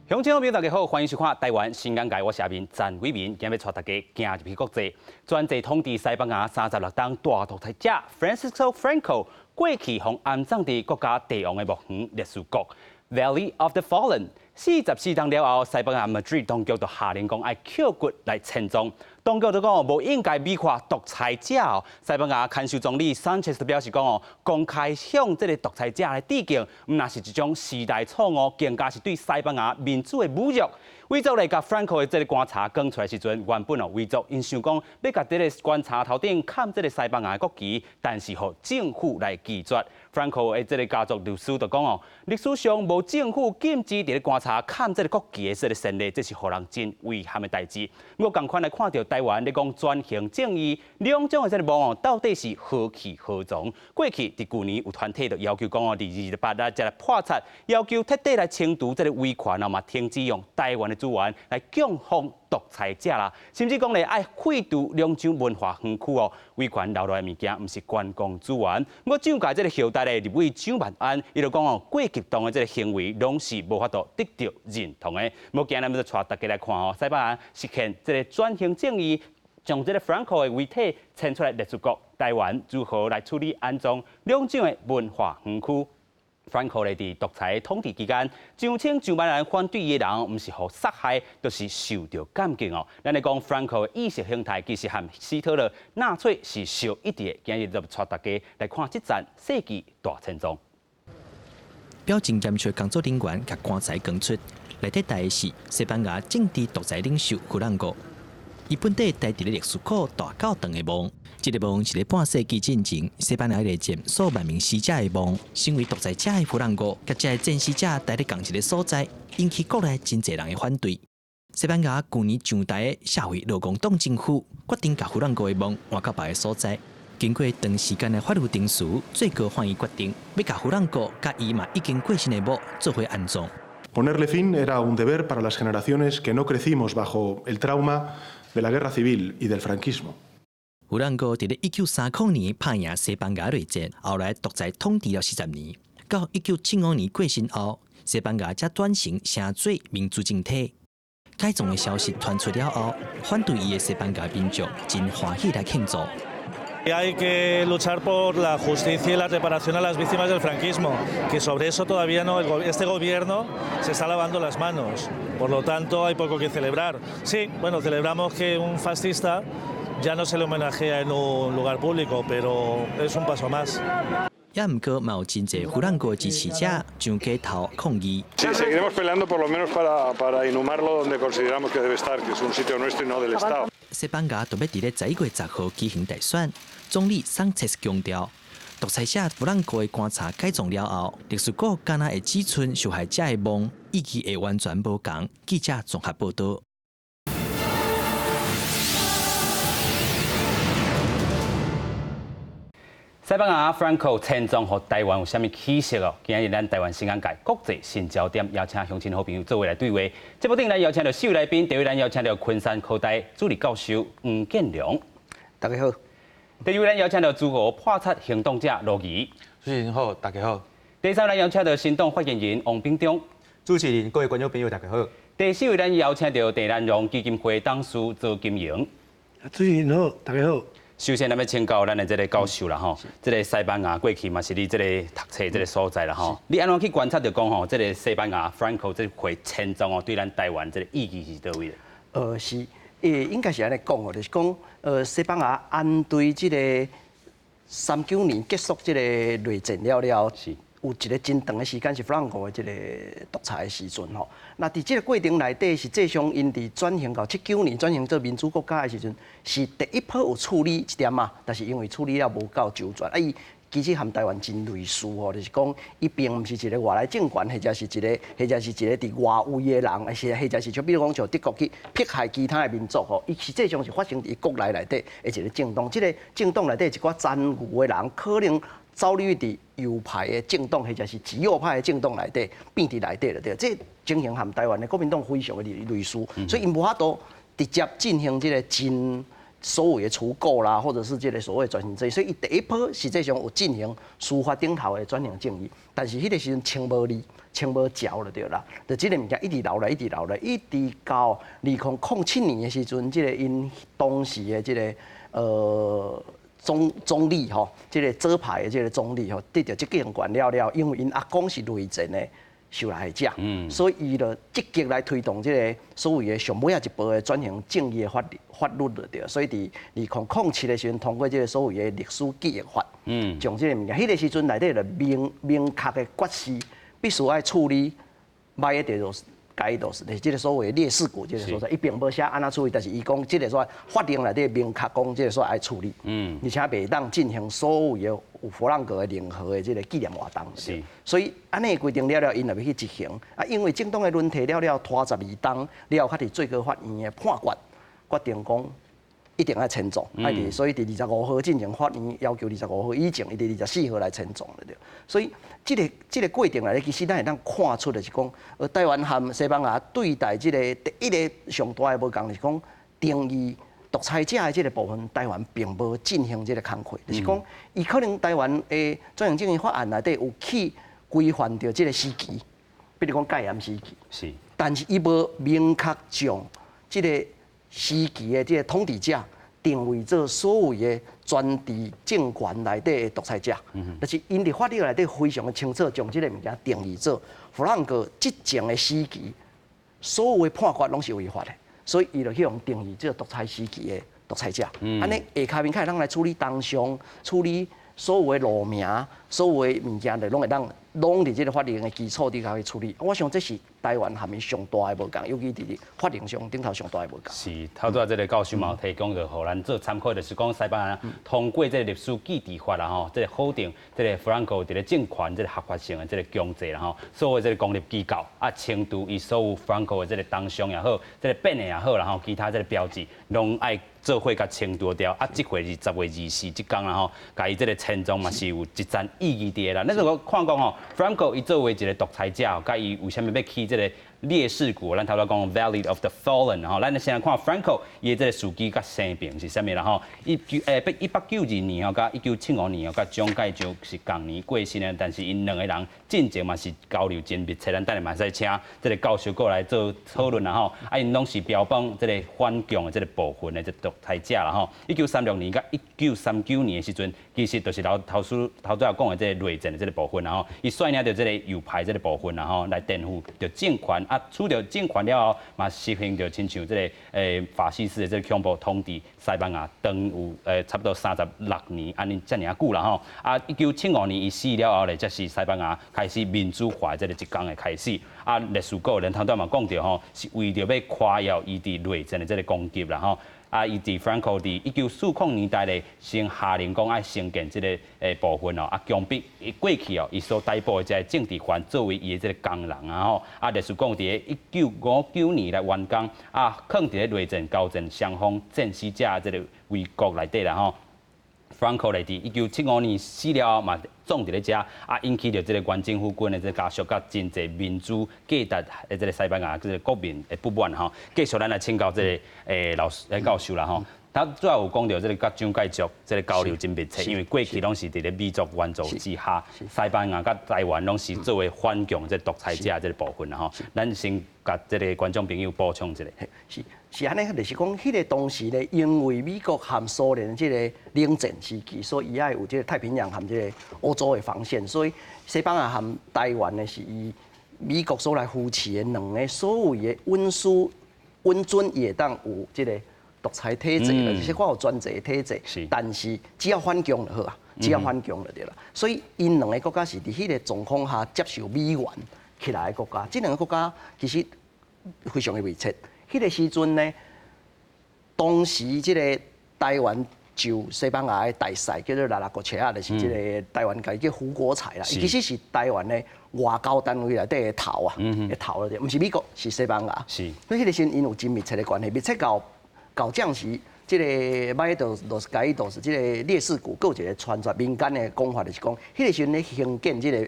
乡亲朋友大家好，欢迎收看台湾新眼界，我是阿明詹伟民，今日要带大家行入去国际，专制统治西班牙36档大独裁者 Francisco Franco 过去互安葬伫国家帝王的墓园历史国 Valley of the Fallen。44档了后，西班牙 Madrid 当局就下令讲爱扣骨来迁葬。当局就讲无应该美化独裁者哦。西班牙看守总理 Sanchez 表示讲哦，公开向这个独裁者来致敬，唔那是一种时代错误，更加是对西班牙民主的侮辱。为咗来甲 Franco 的这个观察讲出来时阵，原本哦为咗因想讲要甲这个观察头顶看这个西班牙的国旗，但是互政府来拒绝。Franco 的这个家族律师就讲哦，历史上无政府禁止伫咧观察看这个国旗的这个先例，这是互人真遗憾的代志。我共款来看到台湾咧讲转型正义，两种的这个梦哦，到底是何去何从？过去伫去年有团体就要求讲哦，伫28日才来破产，要求彻底来清除这个威权啊嘛，停止用台湾的资源来供奉独裁者啦，甚至讲咧爱废除两江文化园区哦，威权留落来物件毋是观光资源。我蒋介这个后代的立委蒋万安，伊就讲哦，过激动的这个行为拢是无法度得到认同的。我今日要带大家来看哦，西班牙实现这个转型正义，将这个 Franco 的遗体迁出来历史国台湾如何来处理安葬两江的文化园区。Franco 咧伫独裁统治期间，上千上万人反对伊的人，毋是互杀害，就是受到监禁哦。咱来讲 Franco 的意识形态，其实和希特勒、纳粹是相一致的。今日就带大家来看这站世纪大迁葬。表情严肃工作人员甲棺材供出，内底带的是西班牙政治独裁领袖弗朗哥。伊本地待伫咧历史库大较长的墓，这个墓是咧半世纪进前西班牙内战数万名死者的墓。身为独裁者的弗朗哥，甲这个战死者待咧同一个所在，引起国内真侪人的反对。西班牙去年上台的社会劳工党政府决定甲弗朗哥的墓换到别个所在。经过长时间的法律定事，最高法院决定要甲弗朗哥甲伊嘛已经过身的墓做回安葬。Ponerle fin era un deber para las generaciones que no crecimos bajo el trauma de la guerra civil y del franquismo。弗朗哥伫咧1930年拍赢西班牙内战，后来独裁统治了40年，到1975年过身后，西班牙才转型成做民主政体。改造的消息传出了后，反对伊的西班牙民众真欢喜来庆祝。Hay que luchar por la justicia y la reparación a las víctimas del franquismo, que sobre eso todavía no, este gobierno se está lavando las manos. Por lo tanto, hay poco que celebrar. Sí, bueno, celebramos que un fascista ya no se le homenajea en un lugar público, pero es un paso más. 也毋过，嘛有真侪弗朗哥支持者上街头抗议。Sí, seguiremos peleando por lo menos para inhumarlo donde consideramos que debe estar, que es un sitio nuestro y no del Estado. 西班牙就要伫咧11月10号举行大选，总理桑切斯强调，独裁者弗朗哥的观察改造了后，历史局敢若会指出受害者的墓，意义会完全无同。记者综合报道。西班牙 Franco 迁葬和台湾有啥物起色哦？今日咱台湾新眼界国际新焦点，邀请乡亲好朋友做位来对话。这部电影咱邀请到4位来宾，第一位咱邀请到昆山科大助理教授黄建良，大家好。第二位咱邀请到诸侯破产行动者罗仪，主持人好，大家好。第三位咱邀请到行动发言人王炳忠，主持人各位观众朋友大家好。第四位咱邀请到地兰荣基金会董事周金莹，主持人好，大家好。首先，咱要请教咱的这个教授啦吼，这个西班牙过去嘛是你这个读册这个所在啦吼，你安怎去观察到讲吼，这个西班牙 Franco 这回迁葬哦，对咱台湾这个意义是倒位的？是，应该是安尼讲哦，就是讲，西班牙按对这个39年结束这个内战了，是有一个真长的时间是弗朗哥的这个独裁的时阵吼。那伫这个过程内底，实际上因伫转型到79年转型做民主国家的时阵，是第一波有处理一点啊，但是因为处理了无够周全，伊其实含台湾真类似哦，就是讲伊并毋是一个外来政权，或者是一个伫外围的人，或者是像比如讲像德国去迫害其他的民族吼，伊实际上是发生伫国内底的一个政党，这个政党内底一寡残余的人可能走入伫右派的政党，或者是极右派的政党内底变伫内底了，对。这情形含台湾的国民党非常的类似，所以因无法度直接进行这个真所谓的除垢啦，或者是这个所谓转型正义，所以伊第一波实际上有进行司法顶头的转型正义，但是迄个时阵清无理、清无嚼就对啦，就即个物件一直留来，一直留来，一直到2007年的时阵，即个因当时的即个总理吼，即个做派的即个总理吼，得到这个权了，因为因阿公是雷震的受害者，所以伊就积极来推动即个所谓的上尾一步的转型正义的法律就对，所以伫2007的时阵通过即个所谓的历史记忆法，将即个物件，迄个时阵内底就明确的决示，必须爱处理歹的就是该就是即个所谓烈士股即个所在，伊并无写安怎处理，但是伊讲即个所法令内底明确讲即个所爱处理，而且袂当进行所有的有佛朗哥的任何的即个纪念活动。是，所以安尼规定了，因就要去执行啊，因为正当的论题了拖12档，了后，较伫最高法院的判决定讲一定要迁葬，所以伫25号进行法院要求25号以前，伊伫24号来迁葬了对。所以即个过程内底，其实咱会当看出的是讲，台湾和西班牙对待即个第一个上大的无共是讲定义独裁者的即个部分，台湾并无进行即个工课，就是讲伊可能台湾的转型正义法案内底有去规范着即个时期，比如讲戒严时期，是，但是伊无明确将即个时期的即个统治者定位做所谓的专制政权内底的独裁者，就是因伫法律内底非常的清楚，将即个物件定义做弗朗哥即前的时期，所有的判决拢是违法的，所以伊就去用定义即个独裁时期的独裁者。安尼下骹面开始来处理当伤，处理所有的路名，所有的物件就拢会当拢伫即个法令的基础底下去处理。我想这是台湾下面上大的无共，尤其伫法令上顶头上大的无共。是，头拄仔这个教授嘛有提供着，互咱做参考，就是讲西班牙通过这个历史记忆法啦吼，这个否定这个弗朗哥这个政权这个合法性的这个强制啦吼，所有这个公立机构啊，称度伊所有弗朗哥的这个当伤也好，这个变的也好啦吼，其他这个标志拢爱做伙甲称度掉。啊，这回是10月24即天啦吼，甲伊这个迁葬嘛是有一层意义伫啦。咱如果看讲吼，弗朗哥伊作为一个独裁者，甲伊为虾米要起这个烈士谷？咱头拄讲 Valley of the Fallen 吼，咱先来看 Franco 伊这个事迹甲生平是啥物啦吼？1892年吼，甲1975年吼，甲蒋介石是同年过身的，但是因两个人进前嘛是交流真密切，咱等下嘛使请这个教授过来做讨论啦吼。啊，因拢是标榜这个反共的这个部分的这独裁者啦吼。1936年甲1939年的时阵，其实就是头拄仔讲的这个内战的这个部分啦吼，伊率领着这个右派这个部分啦吼，来颠覆着政权。啊，取得政权了后，嘛实行着亲像这个法西斯的这个恐怖统治西班牙，长有差不多36年，安尼遮尔久啦吼。啊，1975年伊死了后咧，才是西班牙开始民主化这个一天的开始。啊，历史古人头拄嘛讲着吼，是为着要夸耀伊伫内战的这个攻击啦吼。啊，伊伫 Franco 伫1940年代咧，先下令讲爱兴建即个部分哦，啊，强迫过去哦，伊所逮捕的即个政治犯作为伊的即个工人啊吼，啊，历史讲伫1959年来完工，啊，放伫咧内战交战双方战死者即个围国内底啦吼。Franco 来伫1975年死了后嘛，撞伫咧遮，啊，引起着即个原政府军的即个家属甲真济民主价值的即个西班牙即个国民的不满吼。继续咱来请教即个教授啦吼。他主要有讲到即个甲蒋介石即个交流真密切，因为过去拢是伫咧美族援助之下，西班牙甲台湾拢是作为反共即独裁者即个部分啦吼。咱先甲即个观众朋友补充一下。是安尼，就是讲，迄个当时咧，因为美国和苏联即个冷战时期，所以伊爱有即个太平洋和即个欧洲的防线，所以西班牙和台湾呢是以美国所来扶持的两个所谓的温准也当有即个独裁体制，而且我有专制体制，但是只要反共就好啊，只要反共就对啦。所以因两个国家是伫迄个状况下接受美元起来的国家，这两个国家其实非常的密切。迄个时阵呢，当时即个台湾就西班牙的大使叫做拉国切亚，就是即个台湾家叫胡国才啦。伊其实是台湾的外交单位内底的头啊，头了，毋是美国，是西班牙。是，所以迄个时因有真密切的关系，密切到将时，即个马多盖多是即个烈士谷，有一个传说民间的讲法，就是讲，迄个时阵咧兴建即个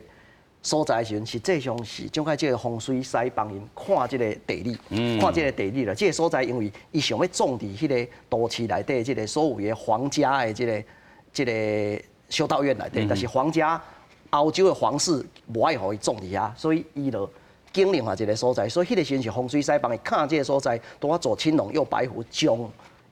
所在的时阵，实际上是蒋介石风水师帮因看这个地理，看这个地理啦。这个所在因为伊想要种伫迄个都市内底，这个所有的皇家的这个修道院内底，但是皇家欧洲的皇室无爱互伊种伫遐，所以伊就经营下一个所在。所以迄个时阵是风水师帮伊看这个所在，拄啊做青龙右白虎将。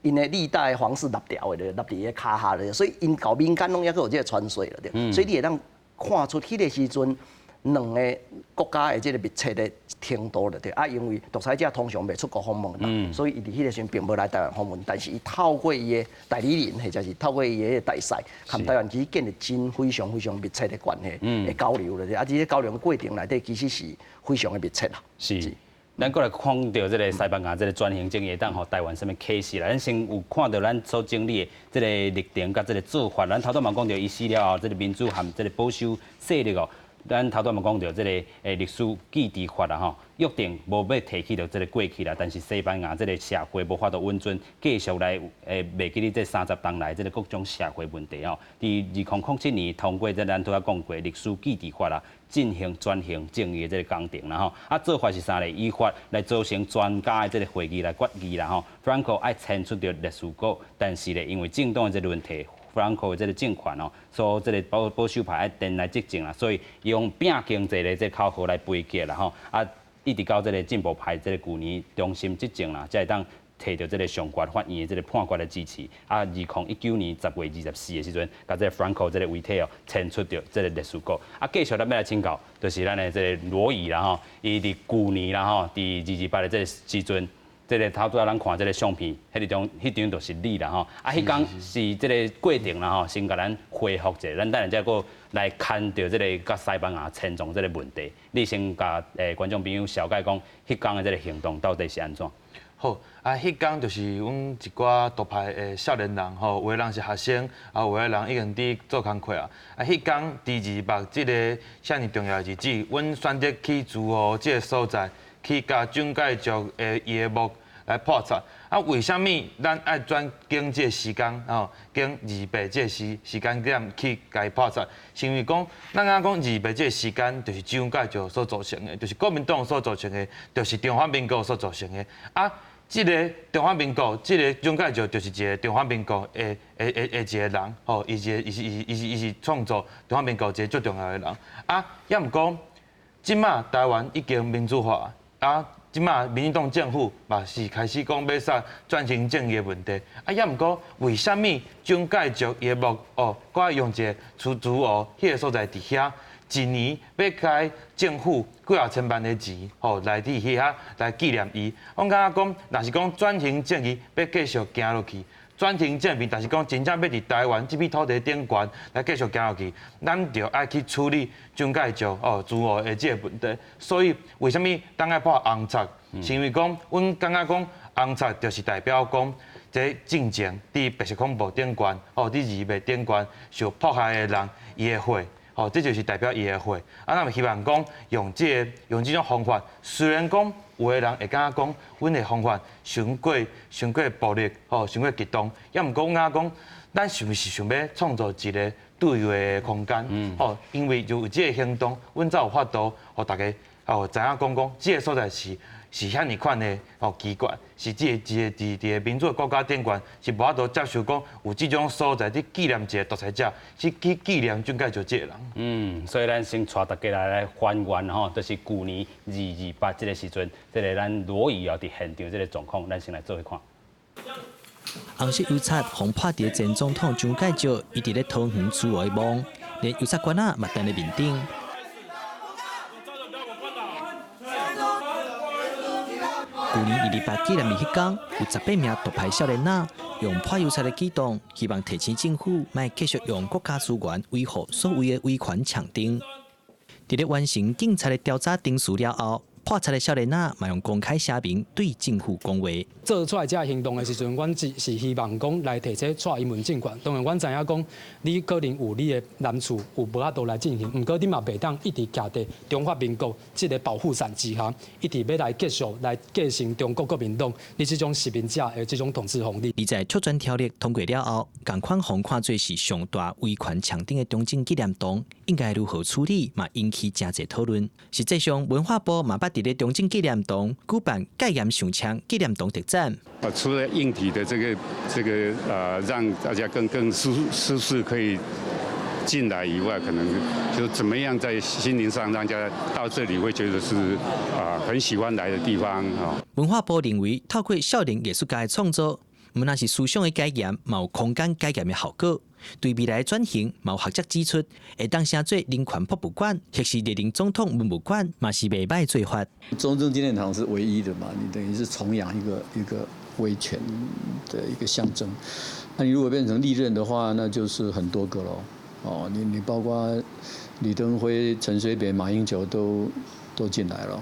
因的历代皇室立条的，立伫个骹下的，所以因搞民间拢抑佫有这个传说了，对。所以你会当看出迄个时阵两个国家的这个密切的程度了，对。啊，因为独裁者通常袂出国访问嘛，所以伊伫迄个时阵并无来台湾访问，但是伊透过伊的代理人，或者是透过伊的大使，和台湾其实建立真非常密切的关系的交流了，对。啊，这个交流的过程内底其实是非常的密切啦。是。咱过来看到这个西班牙这个转型正义，当互台湾什么启示啦？咱先有看到咱所经历的这个历程甲这个做法。咱头拄嘛讲到伊死了后，这个民主和这个保守势力哦。咱头拄嘛讲到这个历史记忆法啦吼，约定无要提起到这个过去啦。但是西班牙这个社会无法度温存，继续来袂记哩这30年来这个各种社会问题吼。伫2007年通过这咱拄仔讲过历史记忆法啦。进行转型正义的这个工程啦吼，啊做法是啥咧？依法来组成专家的这个会议来决议啦吼。Franco 爱迁出到历史稿，但是咧因为政党的这个问题 ，Franco 的这个政权哦，所这个保守派爱颠来执政啦，所以用拼经济的这口号来背击啦吼，啊一直到这个进步派这个去年中心执政啦，才会当。摕到这个上决法院的这个判决的支持，啊，2019年10月24的时阵，甲这个 Franco 这个遗体哦迁出到这个历史稿，啊，继续咱要来请教，就是咱的这个罗伊啦吼，伊伫去年啦吼，伫228的这个时阵，这个头拄仔咱看这个相片，迄张就是你啦吼，啊，迄天是这个过程啦吼，先甲咱恢复者，咱等下再个来看到这个甲西班牙签总这个问题，你先甲观众朋友小解讲，迄天的这个行动到底是安怎？好，啊，迄天就是阮一寡独派的少年人吼，有的人是学生，啊，有的人已经伫做工课啊。啊，迄天伫228即个遐尼重要的日子，阮选择去驻湖即个所在，去甲蒋介石的夜幕来破查。啊，为虾米咱爱转经即个时间吼，经228即个时间点去甲伊破查？是因为讲，咱讲228即个时间，就是蒋介石所造成的，就是国民党所造成的，就是中华民国所造成的啊。即个中华民国，即个蒋介石就是一个中华民国的一个人，吼，伊是创造中华民国一个最重要的人。啊，也毋过，即马台湾已经民主化，啊，即马民进党政府嘛是开始讲要杀转型正义的问题。啊，也毋过，为虾米蒋介石夜幕哦，搁用一个出租哦，迄个所在伫遐？一年要开政府几啊千万的钱，吼，来伫遐来纪念伊。我感觉讲，若是讲转型正义要继续行落去，转型正义，但是讲真正要伫台湾这片土地顶悬来继续行落去，咱就爱去处理蒋介石哦自我的这个问题。所以为什么当爱破红冊？是因为讲，阮感觉讲红冊就是代表讲，这进前伫白色恐怖顶悬，哦，伫228顶悬受迫害的人，伊的血。哦，这就是代表伊的血。啊，咱们希望讲用这种方法，虽然讲有的人会感觉讲，阮的方法伤过暴力，哦，伤过极端，也毋过我感觉讲，咱是毋是想要创造一个对话的空间？哦，因为就有这个行动，阮才有法度，互大家哦知影讲，这个所在是遐尼款的哦奇怪，是一个民主的国家顶悬，是无法度接受讲有这种所在去纪念一个独裁者，是去纪念蒋介石这个人。所以咱先带大家来还原吼，就是去年228这个时阵，这个咱罗伊哦伫现场这个状况，咱先来做一看。红色邮册红破伫前总统蒋介石，伊伫咧桃园厝外望，连邮册官仔嘛等咧面顶。去年228纪念日迄天，有18名独派少年仔用破邮册的举动，希望提醒政府莫继续用国家资源维护所谓的威权强丁。伫咧完成警察的调查定数了后，破产的少年仔嘛用公开声明对政府讲话。做出来这行动的时阵，阮是希望讲来提出蔡英文政权。当然，阮知影讲你可能有你的难处，有无法度来进行。毋过你嘛袂当一直徛在中华民国这个保护伞之下，一直要来继续来继承中国国民党你这种殖民者的这种统治红利。而在促转条例通过了后，共款互看做是上大威权强顶的中正纪念堂，应该如何处理，嘛引起真侪讨论。实际上，文化部嘛捌伫咧中正纪念堂举办戒严上枪纪念堂特展。除了硬体的这个让大家更舒适可以进来以外，可能就怎么样在心灵上让大家到这里会觉得是很喜欢来的地方啊。文化部认为，透过少年艺术家的创作，毋但是思想的戒严，嘛有空间戒严的效果。对未来的转型，嘛有学者指出，会当成做人权博物馆，或是列宁总统文物馆，嘛是袂歹做法。中正纪念堂是唯一的嘛，你等于是重养一个威权的一个象征。那你如果变成历任的话，那就是很多个咯。哦，你包括李登辉、陈水扁、马英九都进来了。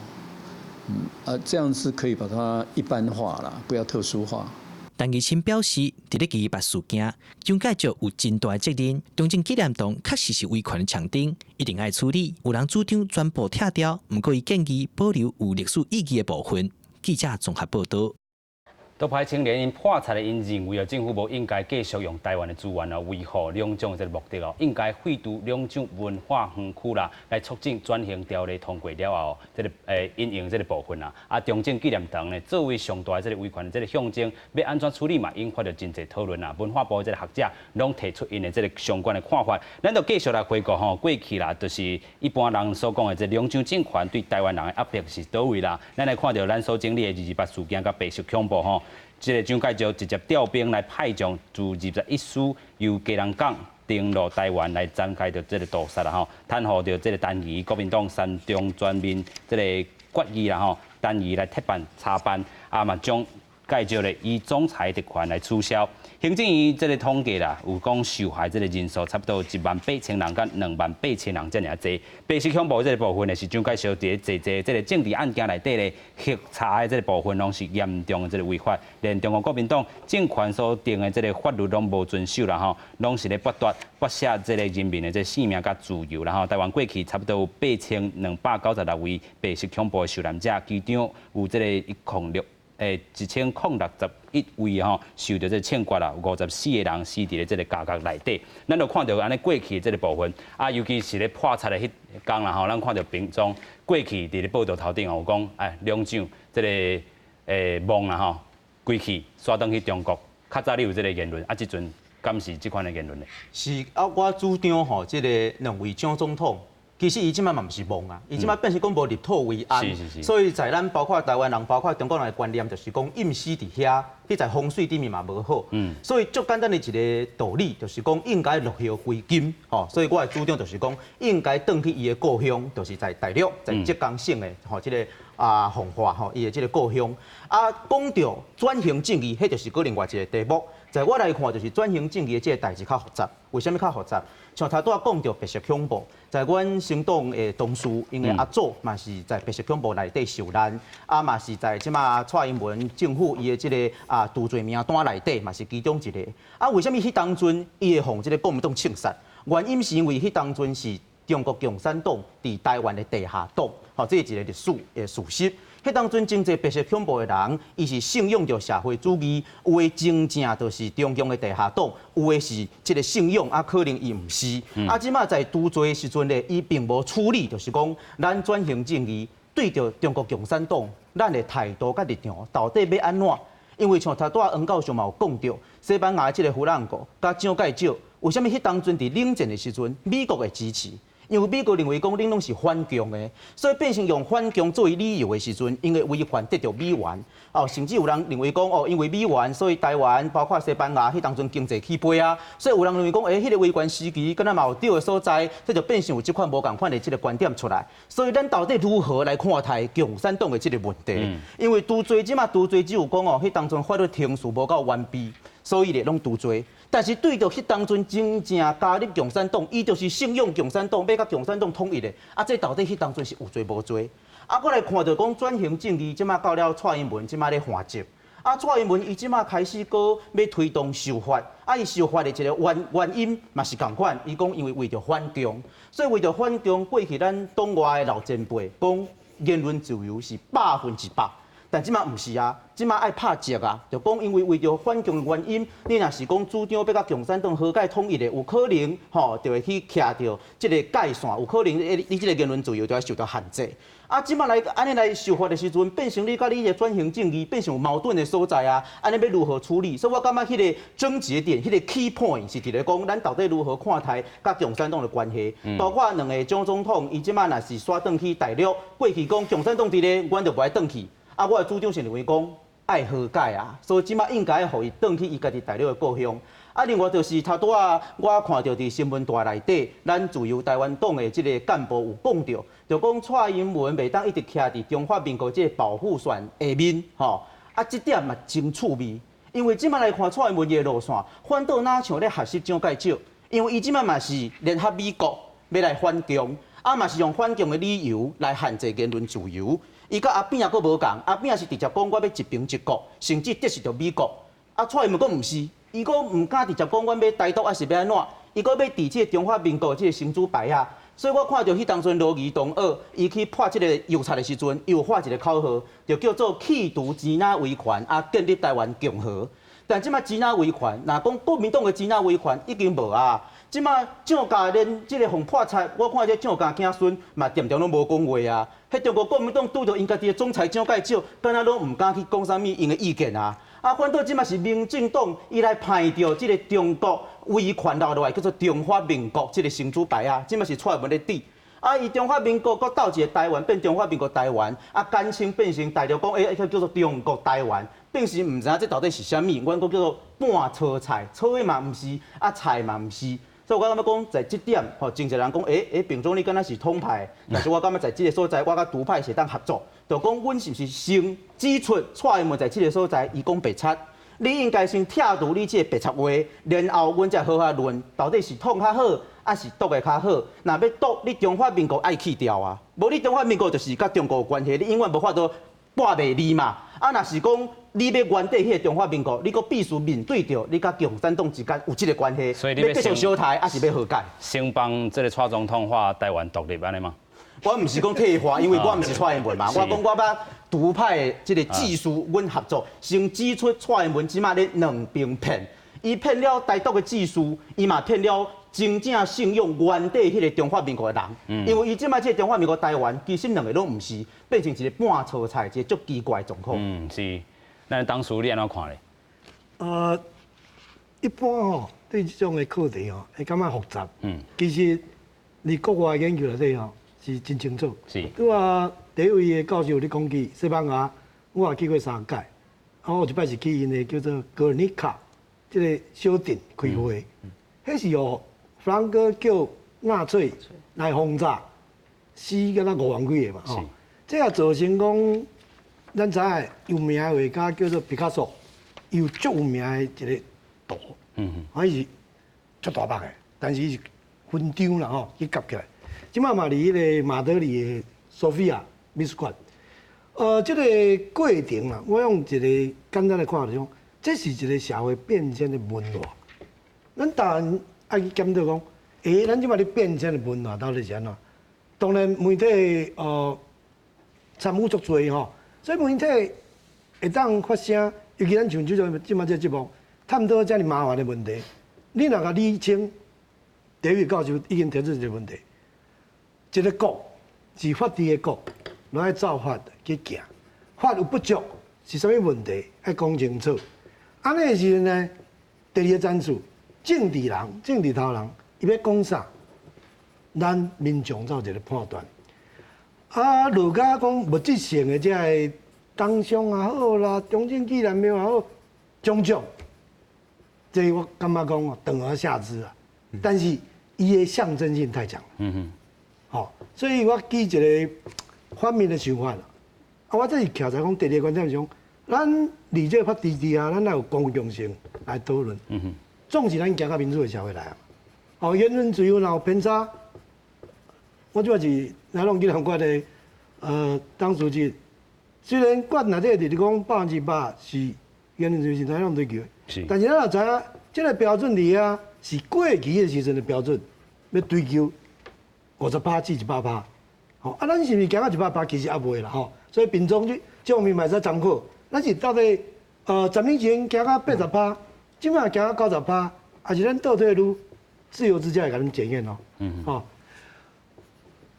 这样是可以把它一般化啦，不要特殊化。陈其清表示，伫咧记捌事件，蒋介石有真大的责任。中正纪念堂确实是威权的强顶，一定爱处理。有人主张全部拆掉，不过伊建议保留有历史意义的部分。记者综合报道。独派青年因破产的因认为，政府无应该继续用台湾的资源维护两蒋这个目的应该废除两蒋文化园区啦，来促进转型条例通过了后，这个应用这个部分中正纪念堂呢，作为上大这个威权的这个象征，要安怎处理嘛，引发着真侪讨论文化部这个学者拢提出因的这个相关的看法。咱就继续来回顾过去啦，就是一般人所讲的这两蒋政权对台湾人的压迫是倒位啦。咱来看到咱所经历的28事件甲白色恐怖这个蒋介石直接调兵来派将自21师由基隆港登陆台湾来展开着这个屠杀袒护着这个单于国民党山中全面这个决议单于来铁板插班嘛将介石咧以总裁特权来取消。行政院这个统计啦，有讲受害这个人数差不多18000人，甲28000人这样济。白色恐怖这个部分呢，是蒋介石伫这个政治案件内底咧核查的这个部分，拢是严重的这个违法，连中国国民党政权所定的这个法律拢无遵守啦拢是咧剥削这个人民的这个性命甲自由啦台湾过去差不多有8296位白色恐怖的受难者，其中有这个1061位受到这枪决啦，54个人死伫咧这个家角内底。咱就看到安尼过去的这个部分尤其是咧破产的迄天啦咱看到屏中过去伫咧报道头顶有讲两蒋这个梦啦归去刷转去中国。较早你有这个言论即阵敢是即款的言论呢？是我主张这个两位蒋总统。其实伊即摆嘛毋是梦伊即摆变成讲无立土为安，所以在咱包括台湾人、包括中国人的观念，就是讲隐私伫遐，你在风水顶面嘛无好。所以最简单的一个道理，就是讲应该落叶归根。所以我的主张就是讲，应该转去伊的故乡，就是在大陆，在浙江省的这个奉化伊的这个故乡。讲到转型正义，迄就是另外一个题目。在我来看，就是转型正义的这个代志较复杂。为什么较复杂？像头拄仔讲到白色恐怖，在阮行动的同事，因为阿祖嘛是在白色恐怖内底受难，嘛是在即马蔡英文政府伊的这个除罪名单内底嘛是其中一个。为什么迄当阵伊会互这个国民党枪杀？原因是因为迄当阵是中国共产党伫台湾的地下党，这是一个历史的事实。迄当阵真侪白色恐怖的人，伊是信仰着社会主义，有的真正就是中共的地下党，有的是这个信仰，可能伊毋是。即马在除罪的时阵咧，伊并无处理，就是讲咱转型正义对着中国共产党，咱的态度甲立场到底要安怎？因为像头拄仔黄教授嘛有讲到，西班牙即个弗朗哥甲蒋介石，为什么迄当阵伫冷战的时阵，美国会支持？因为美国认为讲恁拢是反共的，所以变成用反共作为理由的时阵，因为威权得到美元，甚至有人认为讲因为美元，所以台湾包括西班牙迄当阵经济起飞所以有人認為講，迄個威權時期，敢若嘛有對的所在，這就變成有這款無共款的這個觀點出來。所以咱到底如何來看待共產黨的這個問題？因為除罪即馬除罪只有講迄當陣法律程序無夠完備，所以咧攏除罪。但是對着迄當陣真正加入共產黨，伊就是信仰共產黨，要甲共產黨統一的，這到底迄當陣是有罪無罪？啊，搁来看到讲转型正义，即马到了蔡英文即马咧换届。啊，蔡英文伊即马开始搁要推动修法，啊，伊修法的一个原因嘛是共款，伊讲因为着反共，所以为着反共，过去咱党外的老前辈讲言论自由是100%，但即马毋是啊，即马爱拍折啊，就讲因为着反共的原因，你若是讲主张要甲共产党和解统一的，有可能就会去徛着即个界线，有可能你即个言论自由就要受到限制。啊，即摆来安尼来修法的时阵，变成你甲你的转型正义变成有矛盾的所在啊，安尼要如何处理？所以我感觉迄个症结点、迄个 key point 是伫咧讲，咱到底如何看待甲共产党的关系？包括两个蒋总统，伊即摆若是刷转去大陆，过去讲共产党伫咧，阮就不爱转去。啊，我的主张是认为讲爱和解啊，所以即摆应该要互伊转去伊家己大陆的故乡。啊，另外就是头拄啊，我看到伫新闻台内底，咱自由台湾党的即个干部有讲到，就讲蔡英文袂当一直徛伫中华民国即个保护伞下面，吼。啊，即点嘛真趣味，因为即摆来看蔡英文的路线，反倒哪像咧学习蒋介石，因为伊即摆嘛是联合美国要来反共，啊嘛是用反共的理由来限制言论自由。伊甲阿扁也佫无共，阿扁也是直接讲我要一兵一国，甚至敌视着美国。啊，蔡英文佫毋是。伊佫唔敢直接讲，阮要台独还是要安怎？伊佫要伫即个中华民国即个新主牌啊！所以我看到迄当阵罗宜同学，伊去破即个邮差的时阵，伊有画一个口号，就叫做弃毒支那威权啊，建立台湾共和。但即摆支那威权，若讲国民党的支那威权已经无啊！即摆蒋家连即个互破拆，我看这蒋家囝孙嘛点点拢无讲话啊！迄中国国民党拄着因家己的总裁蒋介石，敢若拢唔敢去讲啥物因的意见啊！啊，反倒即马是民进党伊来派着即个中国威权留落来，叫做中华民国即个新主牌啊，即马是蔡英文咧底。啊，伊中华民国佮斗一个台湾变中华民国台湾，啊，简称变成大陆讲叫做中国台湾，变成毋知影这到底是啥物，阮讲叫做半炒菜，炒的嘛毋是，啊菜嘛毋是。所以我感觉讲，在这点，真侪人讲，平总你敢若是统派，但是我感觉在这个所在，我甲独派是当合作，就讲阮是毋是先指出蔡英文在这个所在，伊讲白贼，你应该先拆除你这个白贼话，然后阮再好好论，到底是统较好，还是独的较好？若要独，你中华民国爱去掉啊，无你中华民国就是甲中国有关系，你永远无法度抹袂离嘛。啊，若是讲你要原底迄个中华民国，你佫必须面对着你甲共产党之间有即个关系，所以你要继续小台，还是要和解？先帮这个蔡总统话台湾独立安尼吗？我毋是讲退化，因为我毋是蔡英文嘛，我讲我把独派的即个技术，阮合作，先指出蔡英文即马咧两边骗，伊骗了台独的技术，伊嘛骗了真正信用原底迄个中华民国的人，因为伊即马即个中华民国台湾，其实两个拢毋是，变成一个半炒菜，一个足奇怪的状况。是。那当初你安怎看咧？一般对这种的课题会感觉复杂。其实你国外研究内底是真清楚。是。拄啊，第一位的教授你讲起西班牙，我也去过3届，我有一摆是去因的叫做格尔尼卡，这个小镇开会，迄是哦，弗兰哥叫纳粹来轰炸，死敢若5万几个嘛。吼，这也造成讲。咱知影有名的画家叫做毕卡索，伊有足有名的一个图，伊是足大把的，但是伊是分张啦吼，去夹起来。即马嘛，伫迄个马德里的索菲亚美术馆，这个过程啦，我用一个简单的看法讲，这是一个社会变迁的文化。咱当然爱去检讨讲，咱即马咧变迁的文化到底是安怎？当然媒体参与足多吼。所以媒体会当发声，尤其咱像即种即马这节目，探讨遮尔麻烦的问题，你若甲理清，第一位教授已经提出一个问题：一个国是法治的国，拢爱照法去行，法有不足是啥物问题，爱讲清楚。安尼的时阵呢，第二个战术，政治人、政治头人，伊要讲啥，咱民众做一个判断。啊，落甲讲物质性的这个党商也好啦，中正纪念庙也好，种种，这我感觉讲等而下之啊。但是伊的象征性太强。好，所以我举一个反面的想法啦。啊，我这是徛在讲第二个观点上，咱理这法治之下，咱要有公共性来讨论。总是咱行到民主的社会来啊。哦，言论自由若有偏差。我主要是咱拢去韩国的当书记，虽然管内底就是讲100%是言论自由是咱用追求的，但是咱也知影，这个标准伫啊是过去的时阵的标准，要追求50%至100%。吼，啊，咱是毋是行到100%？其实也未啦，吼。所以民众这方面嘛使参考。咱是到底10年前行到80%，即摆行到90%，还是咱倒退路自由之家会甲咱检验咯。吼。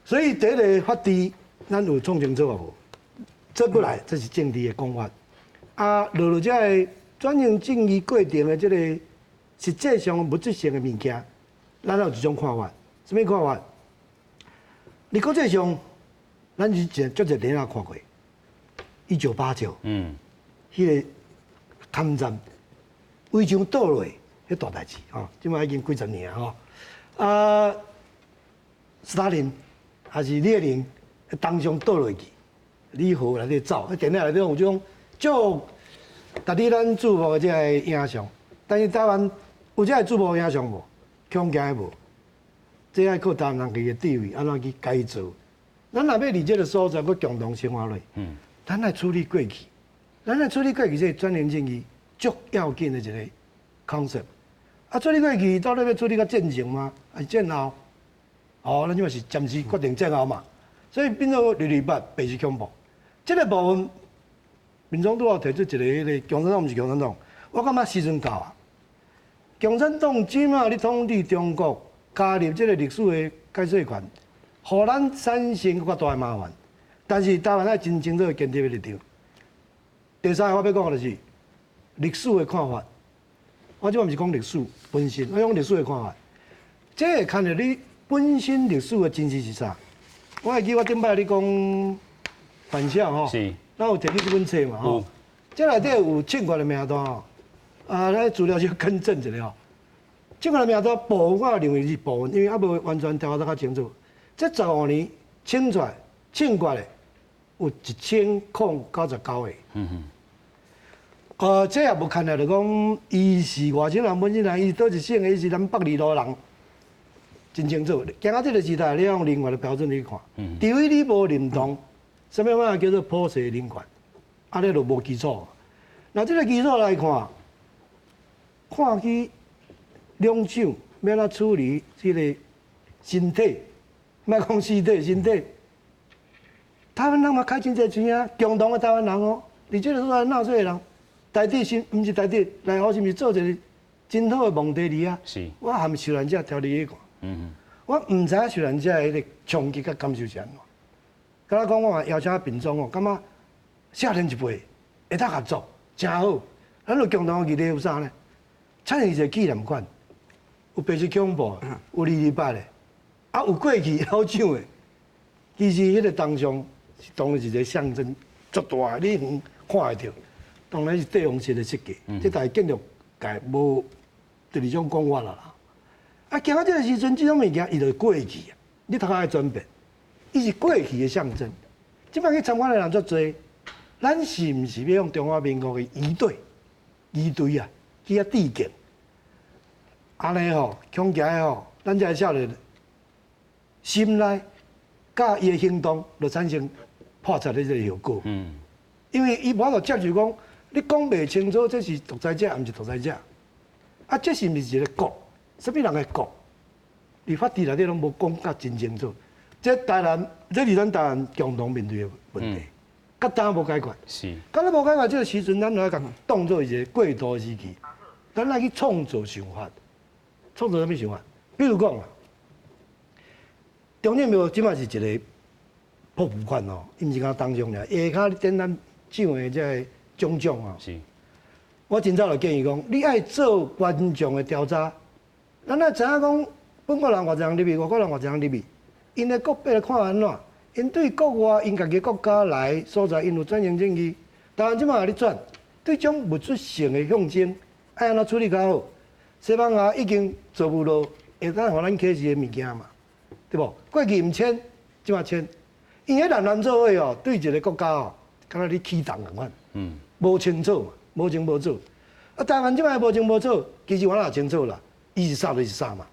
所以第一个法治，咱有创清楚啊无？这不来，这是政治的讲法。啊，落这个转型正义过程的这个实际上物质性的物件，咱有一种看法。什么看法？你国际上，咱以前足侪电影看过，1989，迄个抗战围墙倒落，迄大代志吼，即摆已经几十年啊吼。啊，斯大林还是列宁当上倒落去，李豪内底走，迄电影内底有种足值得咱注目的这个影像。但是台湾有这个注目的影像无？恐惊无？这爱靠台湾人己的地位安怎去改造。咱若要伫这个所在，要共同生活落，咱来处理过去，咱来处理过去这转型正义足要紧的一个 concept。啊，处理过去到底要处理到战前吗？还是战后？哦，咱即嘛是暂时决定战后嘛。所以变做绿白白是恐怖。这个部分，民众都要提出一个迄个共产党，毋是共产党，我感觉时阵到啊。共产党即马咧统治中国，加入这个历史的解释权。互咱产生更较大的麻烦，但是台湾爱真清楚坚定的立场。第三个我要讲的就是历史的看法。我即摆毋是讲历史本身，我讲历史的看法。这会看到你本身历史的真实是啥？我会记我顶摆你讲反向吼，咱有摕你这本册嘛吼，这内底有庆国的名单吼，啊，咱资料就更正一下吼。庆国的名单部分我认为是部分，因为还无完全调查得较清楚。这15年清出来庆国的有1099个。这也无看来就讲，伊是外省人、本省人，伊倒一省的，伊是咱北二路人，真清楚。行到这个时代，你要用另外的标准去看。除非你无认同，什么物叫做普世人权，啊，你就无基础。那这个基础来看，看去两手要怎处理这个身体。莫讲尸体，身体，台湾人嘛开真侪钱啊，共同的台湾人哦，伫这个所在纳税的人，台底是毋是台底内湖是毋是做一个真好的蒙地利啊？是，我含受难者条例去看，我毋知影受难者迄个冲击甲感受是安怎。敢若讲我邀请民众哦，感觉少年一辈会当合作，真好。咱就共同的议题有啥呢？产生一个纪念馆，有白色恐怖，有228的。啊，有过去好抢的，其实迄个当上是当然是一个象征，足大，你远看会到，当然是帝王式的设计，这大建筑界无第二种讲法啦。啊，行到这个时阵，这种物件伊就过去啊，你头壳爱转变，伊是过去的象征。即摆去参观的人足多，咱是毋是要用中华民国的仪队啊，去遐致敬？安尼吼，恐惊吼，咱这少年。心内甲伊的行动，就产生破坏的这个效果。因为伊无法度接受讲，你讲袂清楚，这是独裁者，毋是独裁者。啊，这是毋是一个国？什么人的国？立法治内底拢无讲甲真清楚。这台湾，这是咱台湾共同面对的问题，甲当无解决。是。甲咱无解决这个时阵，咱就要甲当做一个过渡的时期，咱来去创造想法，创造什么想法？比如讲啊。中正庙即摆是一个破布款哦，伊毋是讲当上尔，下骹点咱奖的这个种种啊。是。我真早就建议讲，你爱做官众的调查，咱爱知影讲，本国人偌济人入去，外国人偌济人入去，因的国别看安怎？因对国外因家己国家来所在，因有转型正义。台湾即摆咧转，对种物质性的象征，爱安怎处理较好？西班牙已经做不落，会当互咱启示的物件嘛。对无？过去毋签，即马签，因迄人做伙哦，对一个国家哦，敢若你启动共款，无清楚嘛，无清无楚。啊，台湾即摆无清无楚，其实我也清楚啦，伊是啥就是啥嘛，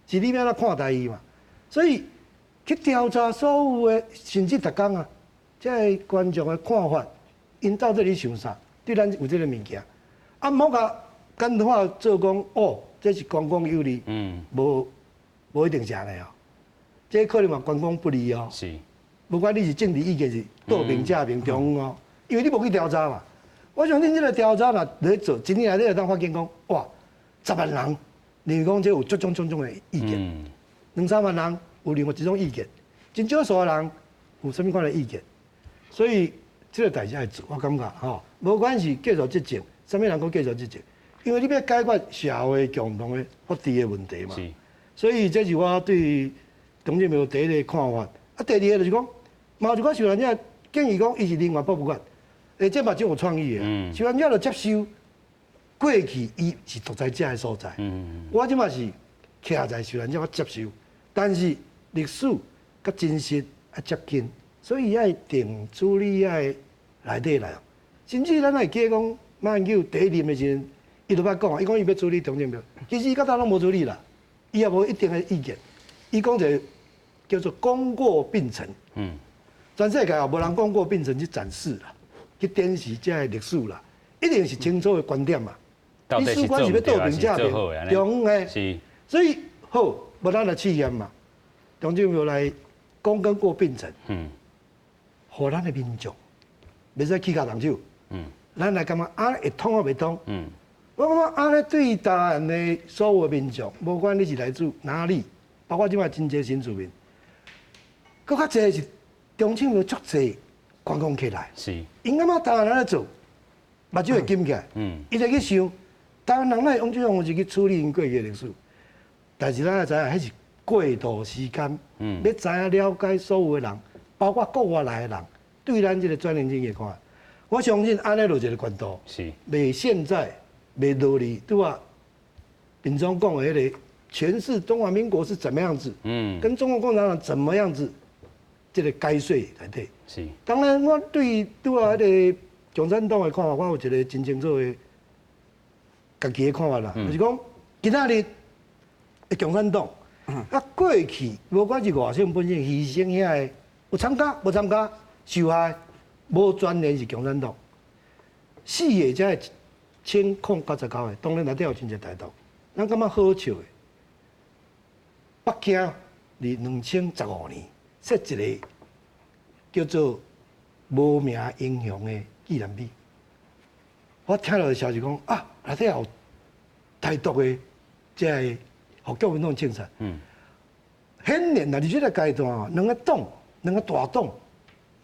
是你要怎看待伊嘛。所以去调查所有的，甚至逐工啊，这个观众的看法，因到底咧想啥？对咱有这个物件，啊，唔好甲简单化做讲哦，这是观光有利，无一定是安尼哦。这可能嘛观光不利哦。是。不管你是政治意见是倒评正评中哦，因为你无去调查嘛。我相信这个调查若咧做，今年内底会当发现讲，哇，10万人，例如讲这有种种的意见，2、3万人有另外一种意见，真少数的人有什么款的意见，所以这个代志爱做，我感觉吼，无管是继续执政，什么人讲继续执政，因为你要解决社会共同的福祉的问题嘛。所以这是我对中正庙第一个看法。啊，第二个就是讲，嘛有一寡受难者建议讲，伊是人员博物馆，这嘛真有创意的。受难者就接受过去伊是独裁者的所在。我即嘛是徛在受难者，我接受，但是历史甲真实啊接近，所以爱定处理爱内底来。甚至咱会记讲，马英九第一任的时阵，伊就捌讲，伊讲伊要处理中正庙，其实伊甲咱拢无处理啦，伊也无一定的意见。伊讲一个叫做功过并成，全世界也无人功过并成去展示啦，去展示这个历史啦，一定是清楚的观点嘛。你史观是要倒评正评，中诶，所以好，无咱来试验嘛，中正庙来功跟过并成，互咱的民众，袂使起价动手，咱来感觉安会通啊袂通？我感觉安尼对台湾的所有民众，无管你是来自哪里，包括即摆真济新住民。搁较济是中正庙足济观光客来，因感觉台湾人咧做，目睭会金起来，伊就去想，台湾人咧用这种方式去处理因过去的历史，但是咱也知影，迄是过渡时间，要知影了解所有的人，包括国外来的人，对咱这个转型正义看，我相信安尼就一个管道，袂现在袂道理，对吧？民众讲的迄个诠释中华民国是怎么样子，跟中国共产党怎么样子。这个解说内底是，当然我对迄个共产党的看法，我有一个真清楚的家己的看法啦，就是讲今仔日的共产党，啊过去无管是外省本省牺牲遐个，有参加无参加，受害无全然是共产党，死的才1099个，当然内底有真侪台独，咱感觉好笑的，北京伫2015年。设一个叫做无名英雄的纪念碑，我听到的消息讲啊，内底有台独的即个互国民党清查。显然，伫这个阶段哦，两个大党，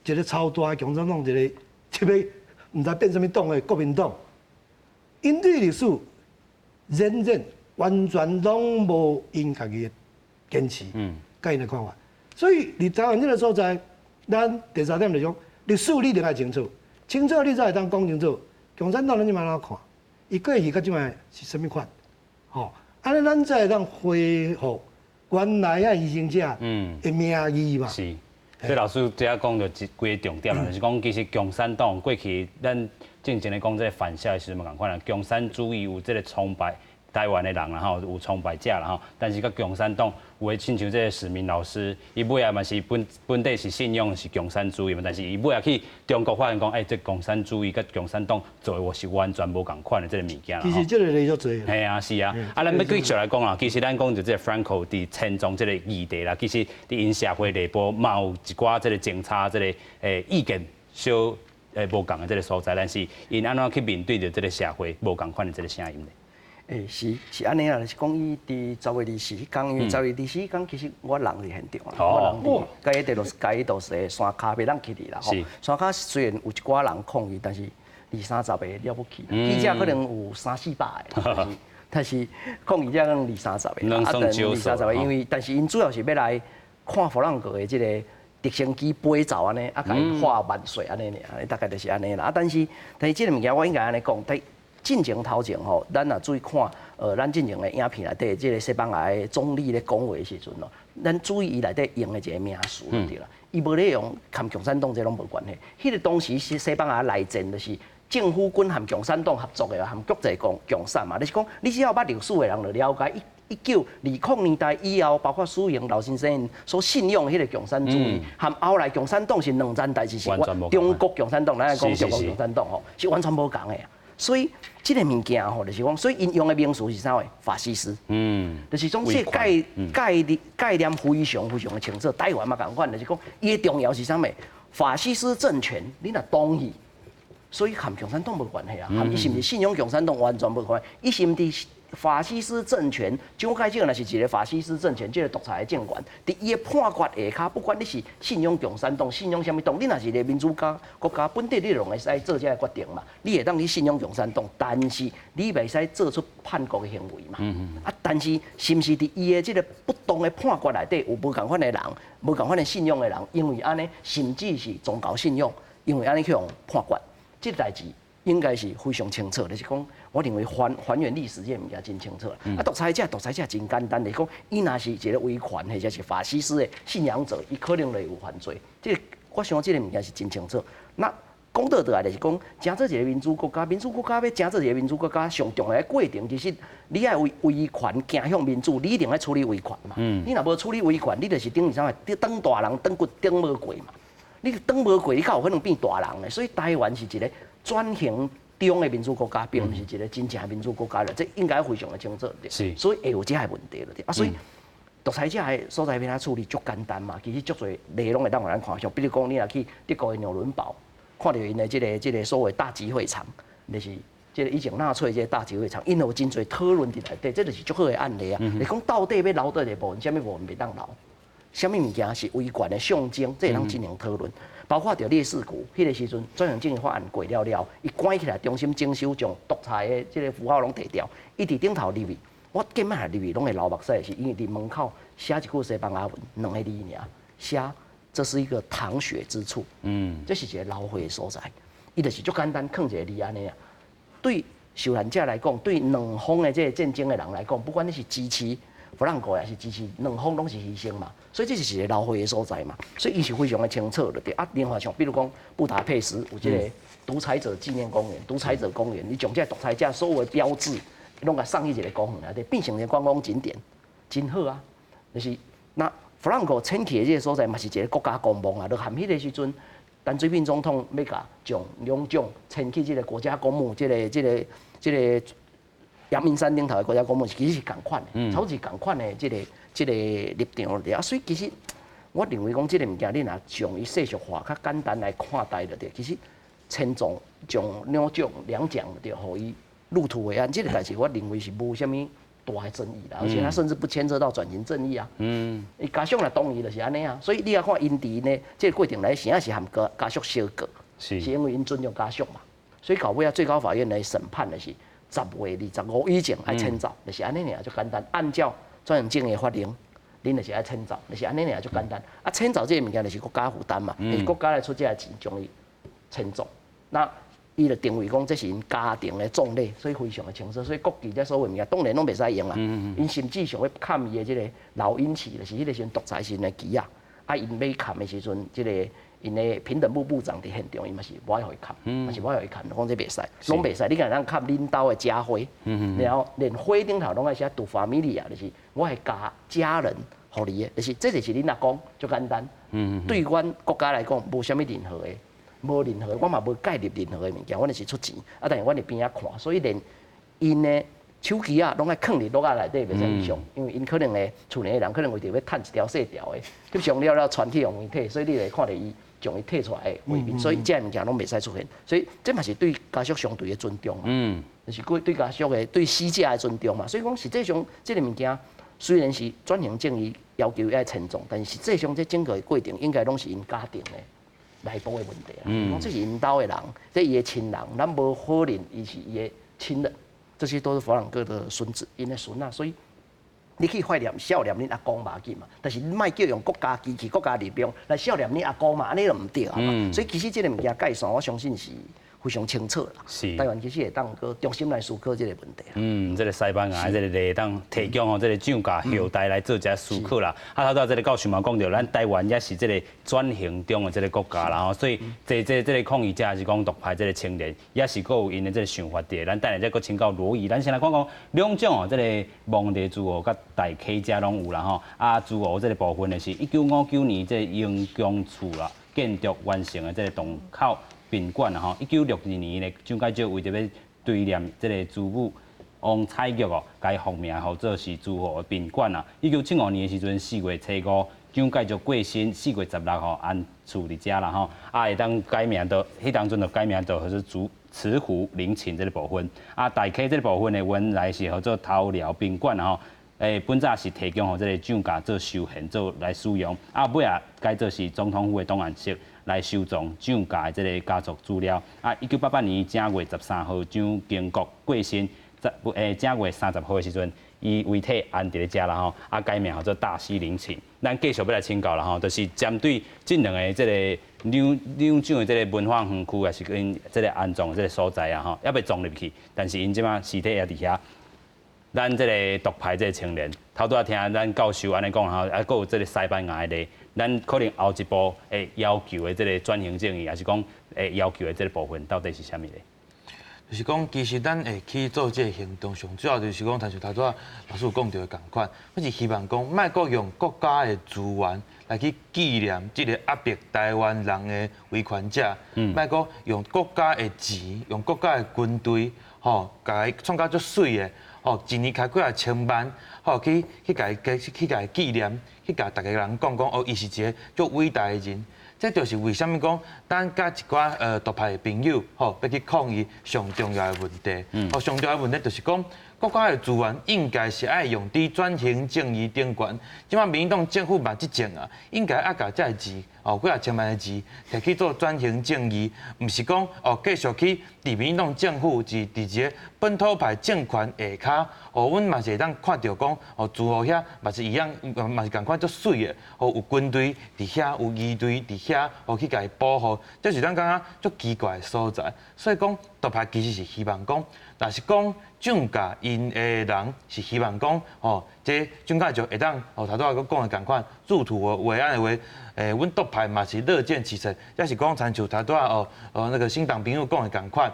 一个超大的共产党，一个唔知变什么党的国民党，因对历史仍完全拢无因家己的坚持，甲因的看法。所以，伫台湾这个所在，咱第三点就是讲，历史你一定要清楚，清楚你才会当讲清楚。共产党咱即摆哪看？伊过去甲即摆是什么款？吼，安尼咱才会当恢复原来啊牺牲者的名义嘛。是，所以老师这讲就几个重点啦，就是讲其实共产党过去咱正经咧讲这个反校的时阵嘛共款啦，共产主义有这个崇拜。台湾的人啦吼，有崇拜者啦吼，但是甲共产党有诶，亲像这个史明老师，伊尾仔嘛是本地是信仰是共产主义嘛，但是伊尾仔去中国发现讲，这共产主义甲共产党做诶，我是完全无共款的这个物件啦。其实这个例足多。系啊，是啊，咱要继续来讲啊，其实咱讲就这个 Franco 伫陈总这个议题啦，其实伫因社会内部嘛有一寡这个警察这个意见小无共的这个所在，但是因安怎去面对着这个社会无共款的这个声音呢？是安尼啊，就是讲伊伫10月24迄天，因为10月24迄天，其實我人伫現場啦，我人伫嘉義都是山骹袂當去哩啦吼。山骹雖然有一寡人抗議，但是20-30個了不起，記者可能有300-400個，但是抗議者可能20-30個，啊，等20-30個，因為但是因主要是要來看弗朗哥的即個直升機飛走安尼，啊，甲伊畫萬歲安尼爾，大概就是安尼啦。啊，但是即個物件我應該安尼講，進前頭前吼，咱也注意看，咱進前的影片內底，即個西班牙的總理咧講話的時陣咯，咱注意伊內底用的一個名詞就對啦。伊無咧用含共產黨這攏無關係。迄個當時是西班牙內戰，就是政府軍含共產黨合作的，含國際共產嘛。就是講，你只要捌歷史的人就了解， 1920年代以后，包括苏营老先生所信仰的迄个共产主义，和后来共产党是两件代志，是中国共产党，咱来讲中国共产党吼，是完全无共的啊。所以这个物件吼，就是讲，所以因用的名词是啥话？法西斯，就是讲这概念非常的清楚。台湾嘛，共款就是讲，伊的重要是啥物？法西斯政权，你若同意，所以和共产党无关系啊，和伊是毋是信仰共产党完全无关系，伊是毋是法西斯政权，蒋介石若是一个法西斯政权，即个独裁的政权，伫伊的判决下骹，不管你是信仰共产党、信仰什么党，你若是一个民主国家本地，你就会使做这个决定嘛。你会当去信仰共产党，但是你袂使做出叛国的行为嘛。但是是毋是伫伊的这个不当的判决内底有无共款的人、无共款的信仰的人，因为安尼，甚至是宗教信仰，因为安尼去用判决，这个代志应该是非常清楚，就是讲。我认为还原历史这物件真清楚啦。独裁者真简单，就是讲，伊若是一个威权或者是法西斯的信仰者，伊可能会有犯罪。我想这个物件是真清楚。那讲到来就是讲，真做一个民主国家，民主国家要真做一个民主国家，上重要的过程，其实你爱威权走向民主，你一定要处理威权嘛。你若无处理威权，你就是等于啥物？当大人当骨当无过嘛。你当无过，你较有可能变大人的。所以台湾是一个转型中的民主国家，并不是一个真正的民主国家了，这应该非常的清楚。是，所以会有这个问题了。所以独裁者的所在要哪处理，足简单嘛。其实足侪内容会当互咱看上，比如讲你若去德国的纽伦堡，看到因的这个所谓大集会场，就是这个以前纳粹这个大集会场，因有真侪讨论伫内底，这就是足好的案例啊。你讲到底要留倒一个部分，什么部分袂当留？什么物件是威权的象征？这会当进行讨论。包括着烈士谷，迄个时阵专项正义法案过了，伊关起来，中心征收将独裁的这个符号拢摕掉，伊伫顶头入去，我今摆入去拢会流目屎，是因为伫门口写一句西班牙文，两个字尔，写这是一个淌血之处，这是一个流血的所在，伊就是足简单，囥一个字安尼啊。对受难者来讲，对两方的这个战争的人来讲，不管你是支持弗朗哥还是支持，两方拢是牺牲嘛，所以这就是一个流血的所在嘛，所以伊是非常的清楚的。啊，另外像比如讲布达佩斯有这个独裁者纪念公园、独裁者公园，你将这独裁者所有的标志，拢甲送去一个公园内底，变成一个观光景点，真好啊！就是那弗朗哥迁去的这个所在嘛，是一个国家公墓啊，就含迄个时阵，陈水扁总统要甲将两种迁去这个国家公墓，这个。阳明山顶头的国家公墓其实是共款的，差不多是共款的这个立场了。所以其实我认为讲这个物件，你若将伊世俗化、较简单来看待了，其实千种将两蒋就互伊入土为安，这个代志我认为是无虾米大的争议啦，而且它甚至不牵涉到转型正义啊。伊家属来同意就是安尼啊，所以你要看因伫呢这个过程来，实在是含家属相隔，是因为因尊重家属嘛。所以到尾啊，最高法院来审判的是。10月25以前爱迁走，就是安尼尔就简单。按照专项正义法令，恁就是爱迁走，就是安尼尔就简单。啊，迁走这个物件就是国家负担嘛，国家来出这个钱将伊迁走。那伊就定位讲这是因家庭的葬礼，所以非常的清楚。所以国旗这所有物件当然拢袂使用啊。因甚至想要砍伊的这个老鹰旗，就是迄个时阵独裁时的旗啊。啊，因要砍的时阵，这个。因的平等部部长伫现场，伊嘛是无爱互伊砍，嘛是无爱互伊砍，讲这袂使，拢袂使。你敢咱砍领导的家徽，然后连徽顶头拢爱写杜法米利亚，就是我系家人互你的，就是这就是恁阿公，足简单。对阮国家来讲，无虾米任何的，无任何，我嘛无介入任何的物件，我就是出钱，啊，但是阮伫边仔看，所以连因的手机啊，拢爱放伫落仔内底袂使去上，因为因可能的厝内的人可能为着要趁一条细条的，翕上了传去用媒体，所以你会看到伊。将伊摕出来的画面，所以这物件拢袂使出现，所以这嘛是对家属相对的尊重嘛，就是对家属的对死者的尊重嘛。所以讲实际上这个物件虽然是转型正义要求要慎重，但是实际上这整个的过程应该拢是因家庭的内部的问题啊。讲这是因兜的人，这伊的亲人，咱无可能伊是伊的亲人，这些都是弗朗哥的孙子，因的孙啊，所以。你可以怀念、孝念恁阿公嘛紧嘛，但是你莫叫用国家机器、国家力量来孝念恁阿公嘛，安尼就唔对啊嘛。所以其实这个物件概算，我相信是非常清楚啦。是台湾其实会当个重心来思考这个问题。这个西班牙这个会当提供这个涨价后代来做一下思考啦。头拄这个教授嘛讲到，咱台湾也是这个转型中的这个国家啦，所以这个抗议者还是讲独派这个青年，也是各有因的这个想法伫。咱等下再搁请教罗毅，咱先来看讲两种这个蒙地自豪甲大 K 遮拢有啦吼。自豪这个部分的是1959年这英江厝啦建筑完成的这个洞口宾馆啦吼。1962年呢，蒋介石为着要对念这个祖母王彩玉哦，该封名号做是自豪的宾馆啦。1975年的时阵，4月初5，蒋介石过身，4月16号安厝伫遮啦吼。会当改名到，迄当阵就改名到是慈湖陵寝这个部分。大 K 这个部分呢，原来是叫做头寮宾馆啦吼。本早是提供予这个蒋家做收现做来使用，尾改做是总统府的档案室来收藏蒋家的这个家族资料。1988年正月13号，蒋经国过身，正月30号的时阵，伊遗体安伫咧遮啦吼，改名叫做大溪陵寝。咱继续要来请教啦吼，就是针对这两个这个两蒋的这个文化园区，也是因这个安葬这个所在啊吼，也要葬入去，但是因即马尸体也伫遐。咱这个独派这个青年，头拄仔听咱教授安尼讲吼，还有这个西班牙的例，咱可能后一步会要求的这个转型正义，还是讲会要求的这个部分，到底是啥物咧？就是讲，其实咱会去做这个行动，上主要就是讲，像头拄仔老师讲到的共款，我是希望讲，莫阁用国家的资源来去纪念这个压迫台湾人的维权者，莫阁用国家的钱，用国家的军队，甲伊创甲足水的。一年开几啊千万，去甲伊纪念，去甲大家人讲，伊是一个足伟大的人。这就是为什么讲，咱甲一寡独派的朋友，要去抗议上重要的问题。上重要的问题就是讲，国家的资源应该是爱用伫转型正义顶悬。即摆民进党政府嘛执政啊，应该爱甲这个钱，几啊千万的钱，摕去做转型正义，毋是讲继续去伫民进党政府伫一个本土派政权下骹。阮嘛是会当看到讲，自豪遐嘛是一样，嘛是共款足水的，有军队伫遐，有义队伫遐，去甲伊保护，这是咱感觉足奇怪的所在。所以讲，独派其实是希望讲，但是讲蒋家因的人是希望讲，这蒋介石会当，头拄仔佫讲的共款，入土为安的话，阮独派嘛是乐见其成，也是讲参像头拄仔那个新党朋友讲的共款，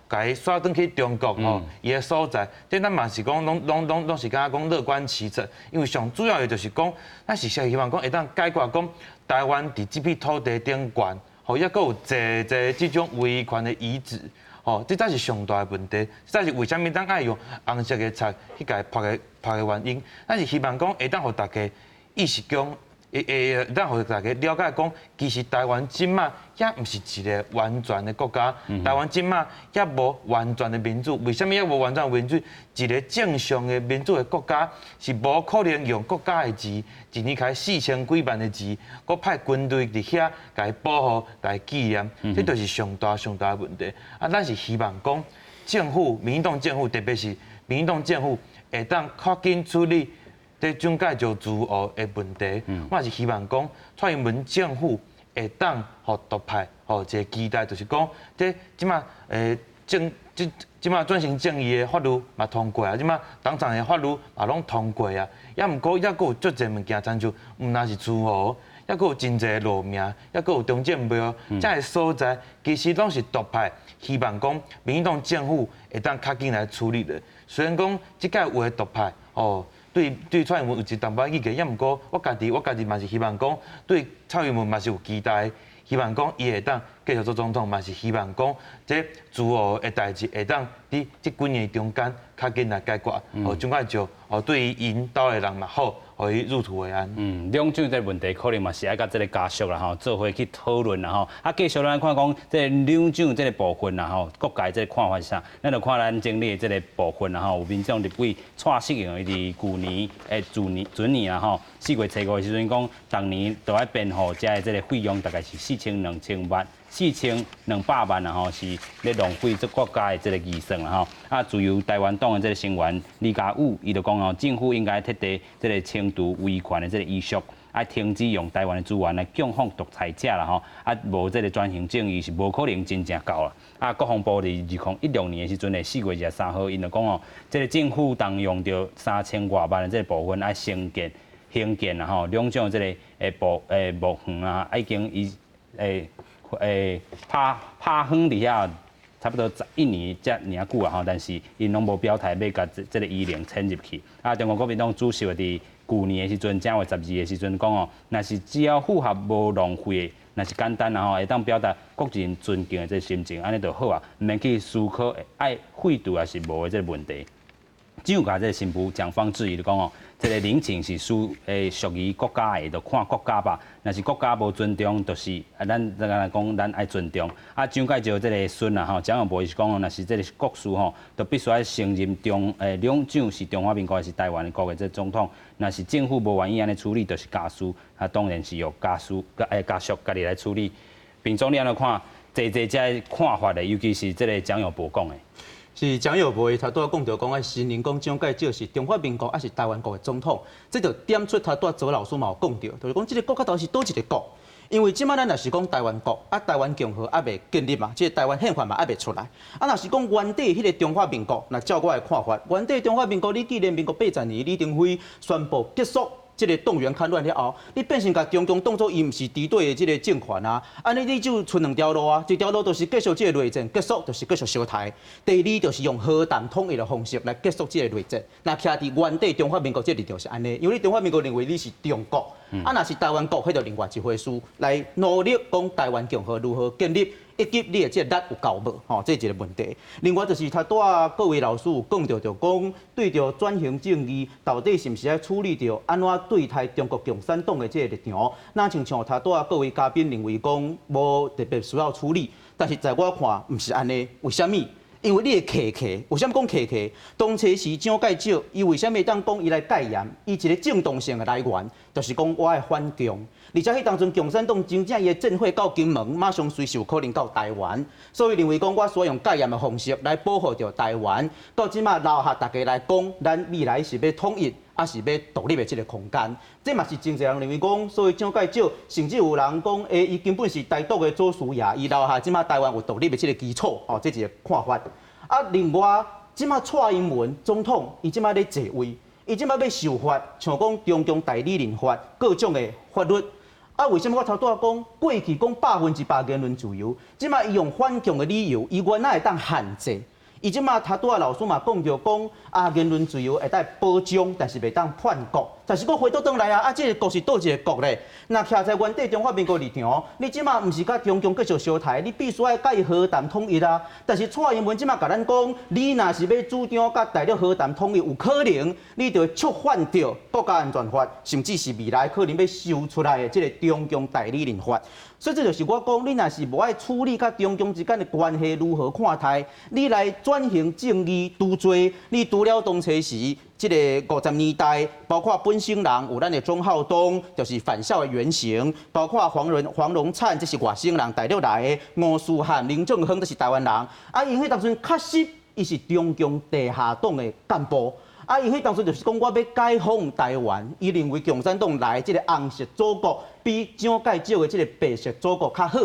甲伊刷转去中国伊的所在，这咱嘛是讲拢是感觉讲乐观其成，因为上主要的就是讲，咱是希望讲会当解决讲台湾伫这片土地顶悬，也佫有侪这种维权的遗址。这才是上大的问题，这才是为什么咱爱用红色的菜去甲伊拍的原因。咱是希望讲会当互大家意识中，当互大家了解讲，其实台湾即马也毋是一个完全的国家，台湾即马也无完全的民主。为什么也无完全的民主？一个正常的民主的国家是无可能用国家的钱，一年开4000几万的钱，佮派军队伫遐甲伊保护、甲伊纪念，这就是上大的问题。咱是希望讲政府、民进党政府，特别是民进党政府，会当较紧处理这蒋介石自豪的问题。我也是希望讲蔡英文政府会当互独派一个期待，就是讲这即马即马转型正义的法律嘛通过啊，即马党产的法律嘛拢通过啊，也毋过也佫有足侪物件，参像毋那是自豪，也佫有真侪路名，也佫有中正庙，这个所在其实拢是独派希望讲民进党政府会当较紧来处理的。虽然讲即届有的独派对蔡英文有一淡薄意见，也毋过我家己嘛是希望讲对蔡英文嘛是有期待。希望讲伊会当继续做总统，嘛是希望讲这自豪的代志会当伫这几年中间较紧来解决。蒋介石对于因岛的人嘛好，互伊入土为安。两蒋这个问题可能嘛是爱甲这个家属啦吼，做伙去讨论啦吼。继续咱看讲这两蒋这个部分啦吼，各界这个看法是啥？咱就看咱整理的这个部分啦吼，有民众入位蔡适应伊伫旧年前年啦吼，4月初5的时阵讲，当年都爱编号遮的这个费用大概是4200万。4200万啊吼，是咧浪费这国家的这个预算啦吼。啊，自由台湾党的这个成员李家武，伊就讲哦，政府应该彻底这个清除威权的这个遗属。啊，停止用台湾的资源来供奉独裁者啦吼，啊，无这个专行正义是无可能真正到啦。啊，国防部伫2016年的时阵的4月23号，因就讲哦，这个政府动用着3000多万的这个部分来兴建啦吼，两种这个木园啊，已经趴荒伫遐。差不多11年才尔久啊吼，但是因拢无表态要甲这个移灵迁入去。啊，中国国民党主席伫去年的时阵，正月12的时阵讲哦，若是只要符合无浪费的，若是简单啊吼，会当表达国人尊敬的这心情，安尼就好啊，毋免去思考爱废除还是无的这个问题。只有甲这个新妇蒋方智伊就讲哦，这个陵寝是属于国家的，就看国家吧。若是国家无尊重，就是咱讲咱爱尊重。啊，蒋介石这个孙啊吼，蒋永波是讲哦，若是这个国事吼，就必须要承认两蒋是中华民国还是台湾国的这总统。若是政府无愿意安尼处理，就是家事，啊，当然是由家属家己来处理。并总你安怎看？这看法的，尤其是这个蒋永波讲的。是蒋友培他拄讲到讲，承认讲蒋介石是中华民国还是台湾国的总统，这就点出他拄周老师嘛有讲到，就是讲这个国家到底是倒一个国？因为即摆咱若是讲台湾国，啊台湾共和还未建立嘛，即个台湾宪法嘛还未出来。啊若是讲原底迄个中华民国，那照我的看法，原底中华民国，你既然民国80年李登辉宣布结束。这个动员戡乱了后，你变成甲中共当作伊毋是敌对的这个政权啊，安尼你就剩两条路啊，一条路就是继续这个内战，结束就是继续烧台；第二就是用和谈统一的方式来结束这个内战。那徛伫原底中华民国这立场是安尼，因为你中华民国认为你是中国，啊若是台湾国，迄就另外一回事，来努力讲台湾共和如何建立。以及你的这个力有够无？吼，这是一个问题。另外就是他带各位老师有讲到，就讲对着转型正义，到底是毋是要处理着安怎对待中国共产党的这个立场？那像他带各位嘉宾认为讲无特别需要处理，但是在我看毋是安尼，为什么？因为你的客，为什么讲客？当初时蒋介石，伊为什么当讲伊来戒严？伊一个正当性的来源，就是讲我爱反共。而且迄当阵共产党真正伊的政会到金门，马上随时有可能到台湾，所以认为讲我所用戒严的方式来保护着台湾。到即马留下大家来讲，咱未来是要统一，还是要独立的这个空间？这嘛是真侪人认为讲，所以蒋介石甚至有人讲，伊根本是台独的祖师爷，伊留下即马台湾有独立的这个基础，哦，这是个看法。啊，另外，即马蔡英文总统，伊即马咧坐位，伊即马要受罚，像讲中共代理人法各种的法律。啊，为什么我头拄仔讲过去讲100%言论自由，即马伊用反共的理由，伊原来会当限制。伊即马头拄仔老师嘛讲着讲啊，言论自由会当保障，但是袂当叛国。但是，我回倒转来啊，这个国是倒一个国咧？那徛在原底中华民国立场，你即马毋是甲中共继续烧台，你必须要甲伊和谈统一啊。但是蔡英文即马甲咱讲，你若是要主张甲大陆和谈统一，有可能你就会触犯着国家安全法，甚至是未来可能要修出来的这个中共代理人法。所以这就是我讲，你若是无爱处理甲中共之间的关系如何看待，你来转型正义拄罪，你除了当初时。这个50年代，包括本省人有咱的钟浩东，就是返校的原型；包括黄荣灿，这是外省人大陆来的；吴思汉、林正亨，这是台湾人。啊，因迄当阵确实，伊是中共地下党的干部。啊，因迄当阵就是讲，我要解放台湾，伊认为共产党来这个红色祖国比蒋介石的这个白色祖国较好。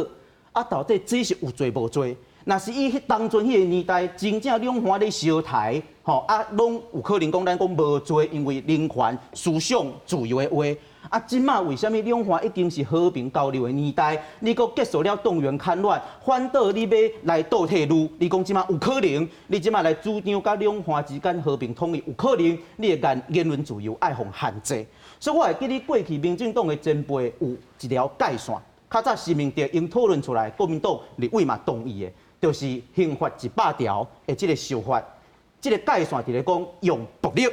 啊，到底这是有罪无罪？若是伊当阵迄个年代，真正两岸咧烧台，吼啊，拢有可能讲咱讲无做，因为人权、思想自由的话，啊，即马为什么两岸已经是和平交流的年代，你阁结束了动员戡乱，反倒你要来倒退路？你讲即马有可能，你即马来主张甲两岸之间和平统一，有可能你的言论自由爱互限制。所以我会记你过去民进党的前辈有一条界线，较早施明德因讨论出来，国民党立委嘛同意的。就是刑法100条的这个修法，这个界线伫咧讲用暴力，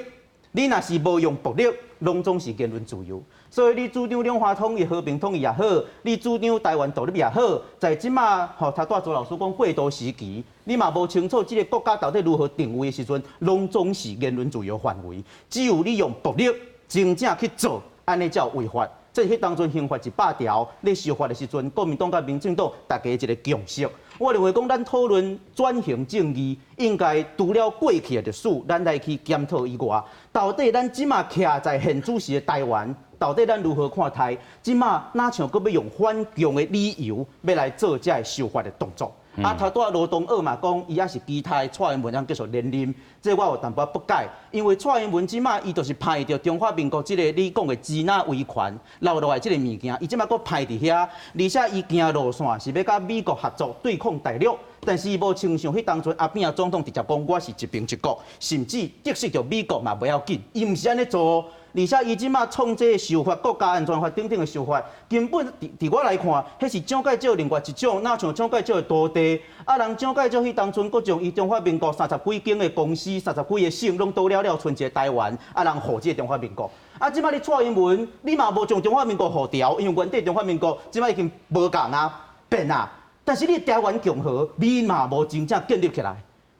你若是无用暴力，拢总是言论自由。所以你主张两岸统一、和平统一也好，你主张台湾独立也好，在即马吼，他带周老师讲过渡时期，你嘛无清楚这个国家到底如何定位的时阵，拢总是言论自由范围。只有你用暴力真正去做，安尼才有违法。即迄当阵刑罚100条，咧修法的时阵，国民党甲民进党大家一个共识。我认为讲，咱讨论转型正义，应该除了过去的历史，咱来去检讨以外，到底咱即马徛在现主时的台湾，到底咱如何看待？即马哪像搁要用反共的理由，要来做这修法的动作？头拄罗东二嘛讲，伊也是期待蔡英文继续连任，这我有淡薄不解，因为蔡英文即马伊就是派着中华民国即个你讲的支那威权留落来即个物件，伊即马搁派伫遐，而且伊行路线是要甲美国合作对抗大陆，但是伊无亲像迄当阵阿扁总统直接讲我是一边一国，甚至得失着美国嘛不要紧，伊毋是安尼做。而且伊即马创这个修法、国家安全法等等的修法，根本伫我来看，迄是蒋介石另外一种，哪像蒋介石的土地，人蒋介石迄当阵，佫将伊中华民国30几间的公司、30几个省，拢倒了剩一个台湾，人护这个中华民国。即马你蔡英文，你嘛无将中华民国护掉，因为原底中华民国即马已经无共啊、变啊，但是你台湾共和，你嘛无真正建立起来。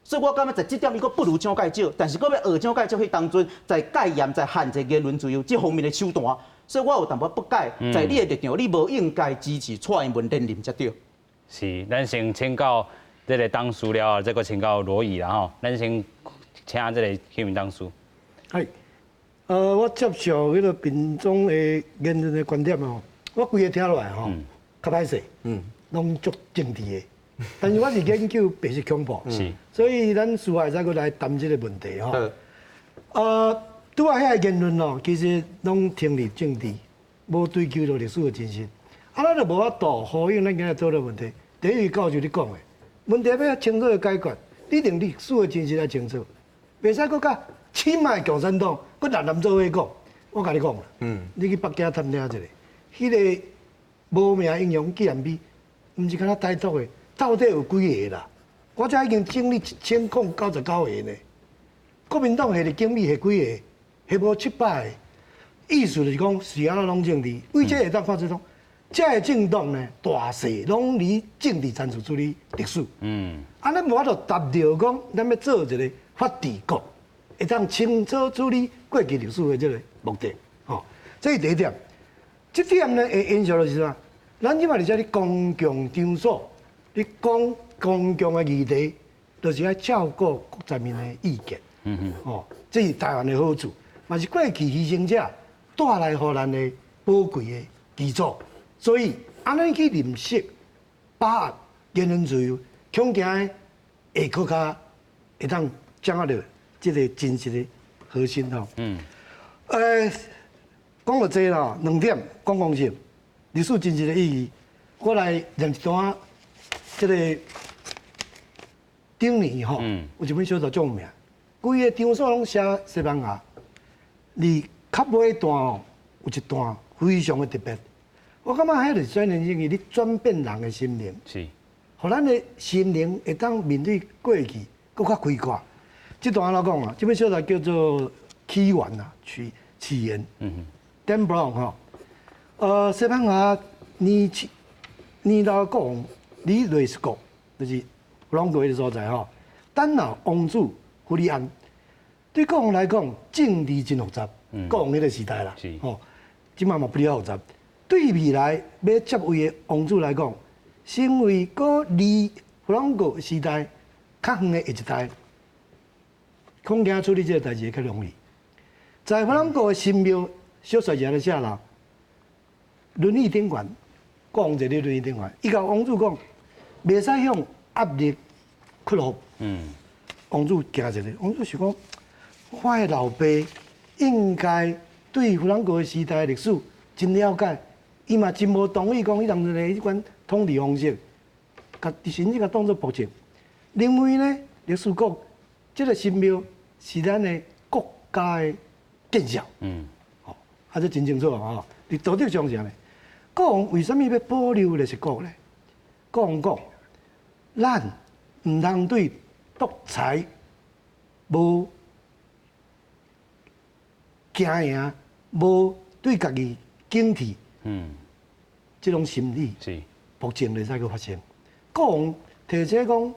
所以我感觉在这点，伊佫不如蒋介石，但是佫要学蒋介石迄当阵，在戒严、在限制言论自由这方面的手段，所以我有淡薄不解，在你的立场，你无应该支持蔡英文连任才对。是，咱先请教这个党书了，再个请教罗毅啦吼，咱先请这个新民党书。系，我接受迄个民众的言论的观点哦，我规个听落来吼，较歹势，拢足政治的。但是我是研究白色恐怖，所以咱事后会使过来谈这个问题吼。拄啊遐言论哦，其实拢听立政治，无追求到历史的真实。咱就无法度呼应咱今日讨论问题。第一教授你讲的，问题要清楚的解决，你定历史的真实要清楚，袂使搁甲亲爱共产党搁南南做伙讲。我甲你讲啦，你去北京探听一下，迄个无名英雄纪念碑，毋是敢若台独的。到底有几个啦？我才已经整理1099个呢。国民党下的经理下几个？下无700个。意思就是讲是安怎拢政治？为这会当看出讲，这个政党呢大势拢离政治参数处理历史。安尼无法度达到讲，咱要做一个法治国，会当清楚处理过去历史的这个目的。这是第一点。这点呢会影响就是啥？咱即摆伫遮咧公共场所。你讲公共的议题，就是要照顾国人民的意见。这是台湾的好处，嘛是过去牺牲者带来互咱的宝贵的基础。所以安尼去认识、把握言论自由，恐惊会更加会当掌握到这个真实的核心吼。讲到这啦，2点公共性、历史真实的意义，我来念一段。这个顶年吼，有一本小说叫名，规个场所拢写西班牙。而较尾段哦，有一段非常的特别。我感觉迄就是转型正义，你转变人的心灵，是，互咱的心灵会当面对过去更较开阔。这段安怎讲啊？这本小说叫做《起源》啊，起源。Dan Brown 吼，西班牙年老国王。里瑞斯国就是弗朗哥的所在吼，等老王子弗里安，对国王来讲，政治真复杂，国王迄个时代啦，吼，即嘛嘛不了复杂。对未来要接位的王子来讲，身为搁离弗朗哥时代较远的一代，恐惊处理这个代志较容易。在弗朗哥的神庙小说家咧写啦，轮椅顶悬，国王坐咧轮椅顶悬，伊甲王子讲。袂使向压力屈服。王子行一个，王子想讲，我的老爸应该对弗朗哥时代的历史真了解，伊嘛真无同意讲伊当时的迄款统治方式，甚至甲当作暴政。认为呢，历史国这个神庙是咱的国家的建设。这真清楚啊！伫道德上是安尼。国王为什么要保留历史国呢？国王讲。咱唔通对独裁无惊赢，无对家己警惕，这种心理是目前会使去发生。国王提出讲，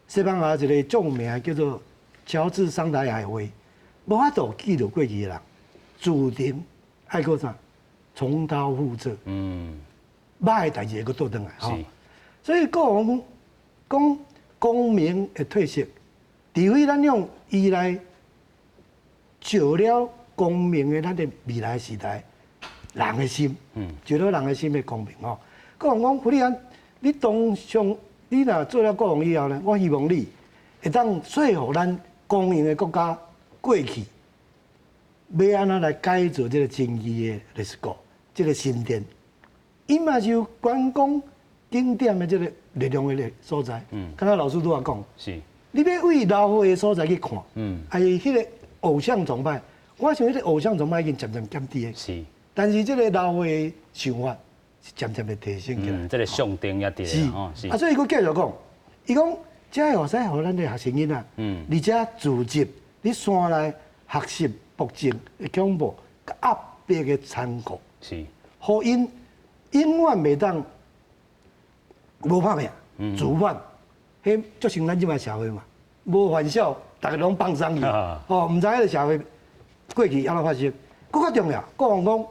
西班牙一个著名叫做乔治桑达亚的话，无法度记录过去的人，注定爱个啥重蹈覆辙。歹代志会搁倒转来吼。所以国王讲公民的退色，除非咱用伊来照了公民的咱的未来时代人的心，照了人的心的公平吼。国王讲，弗里安，你当上你若做了国王以后呢，我希望你会当说服咱公营的国家过去，要安怎来改造这个经济的历史故，这个新店，伊嘛是有观光景点的这个力量的所在。刚才老师拄仔讲，是，你要为老岁的所在去看，还有迄个偶像崇拜，我想迄个偶像崇拜已经渐渐减低的。是，但是这个老岁的想法是渐渐的提升起来。这个上顶也对啊，是。啊，所以佫继续讲，伊讲，这会使互咱的学生囡仔，而且自集你山内学习暴政的恐怖、压迫的残酷，是，互因永远袂当无拍拼，自反，迄足像咱即摆社会嘛，无犯小，大家拢放生伊，吼，毋知影个社会过去安怎发生。更较重要，国王讲，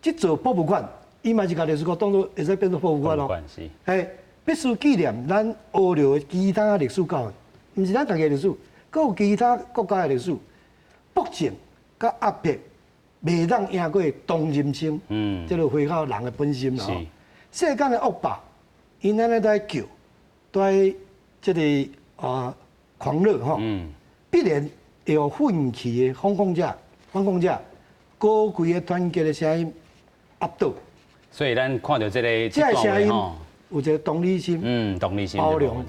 即座博物馆，伊嘛是甲历史课当作会使变做博物馆咯，嘿，必须纪念咱学了的其他历史教育，毋是咱家己历史，阁有其他国家的历史，暴政甲压迫，袂当赢过同人性，即个回到人的本心啦。世间的恶霸，因安尼在叫，在即个狂热吼，必然会有奋起的反抗者，高贵的团结的声音压倒。所以咱看到这个声音有一个同理心，同理心，包容，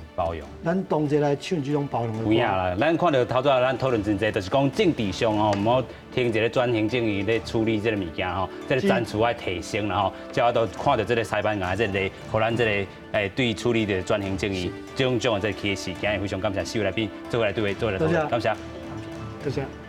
咱同齐来唱这种包容的歌。有影啦，咱看到头拄仔咱讨论真济，就是讲政治上吼，毋好听一个转型正义咧处理这个物件吼，这个战术爱提升啦吼，只要都看到这个西班牙这个，互咱这个对处理的转型正义这种的这个启示，今日非常感谢四位来宾做来讨论，感谢。多谢。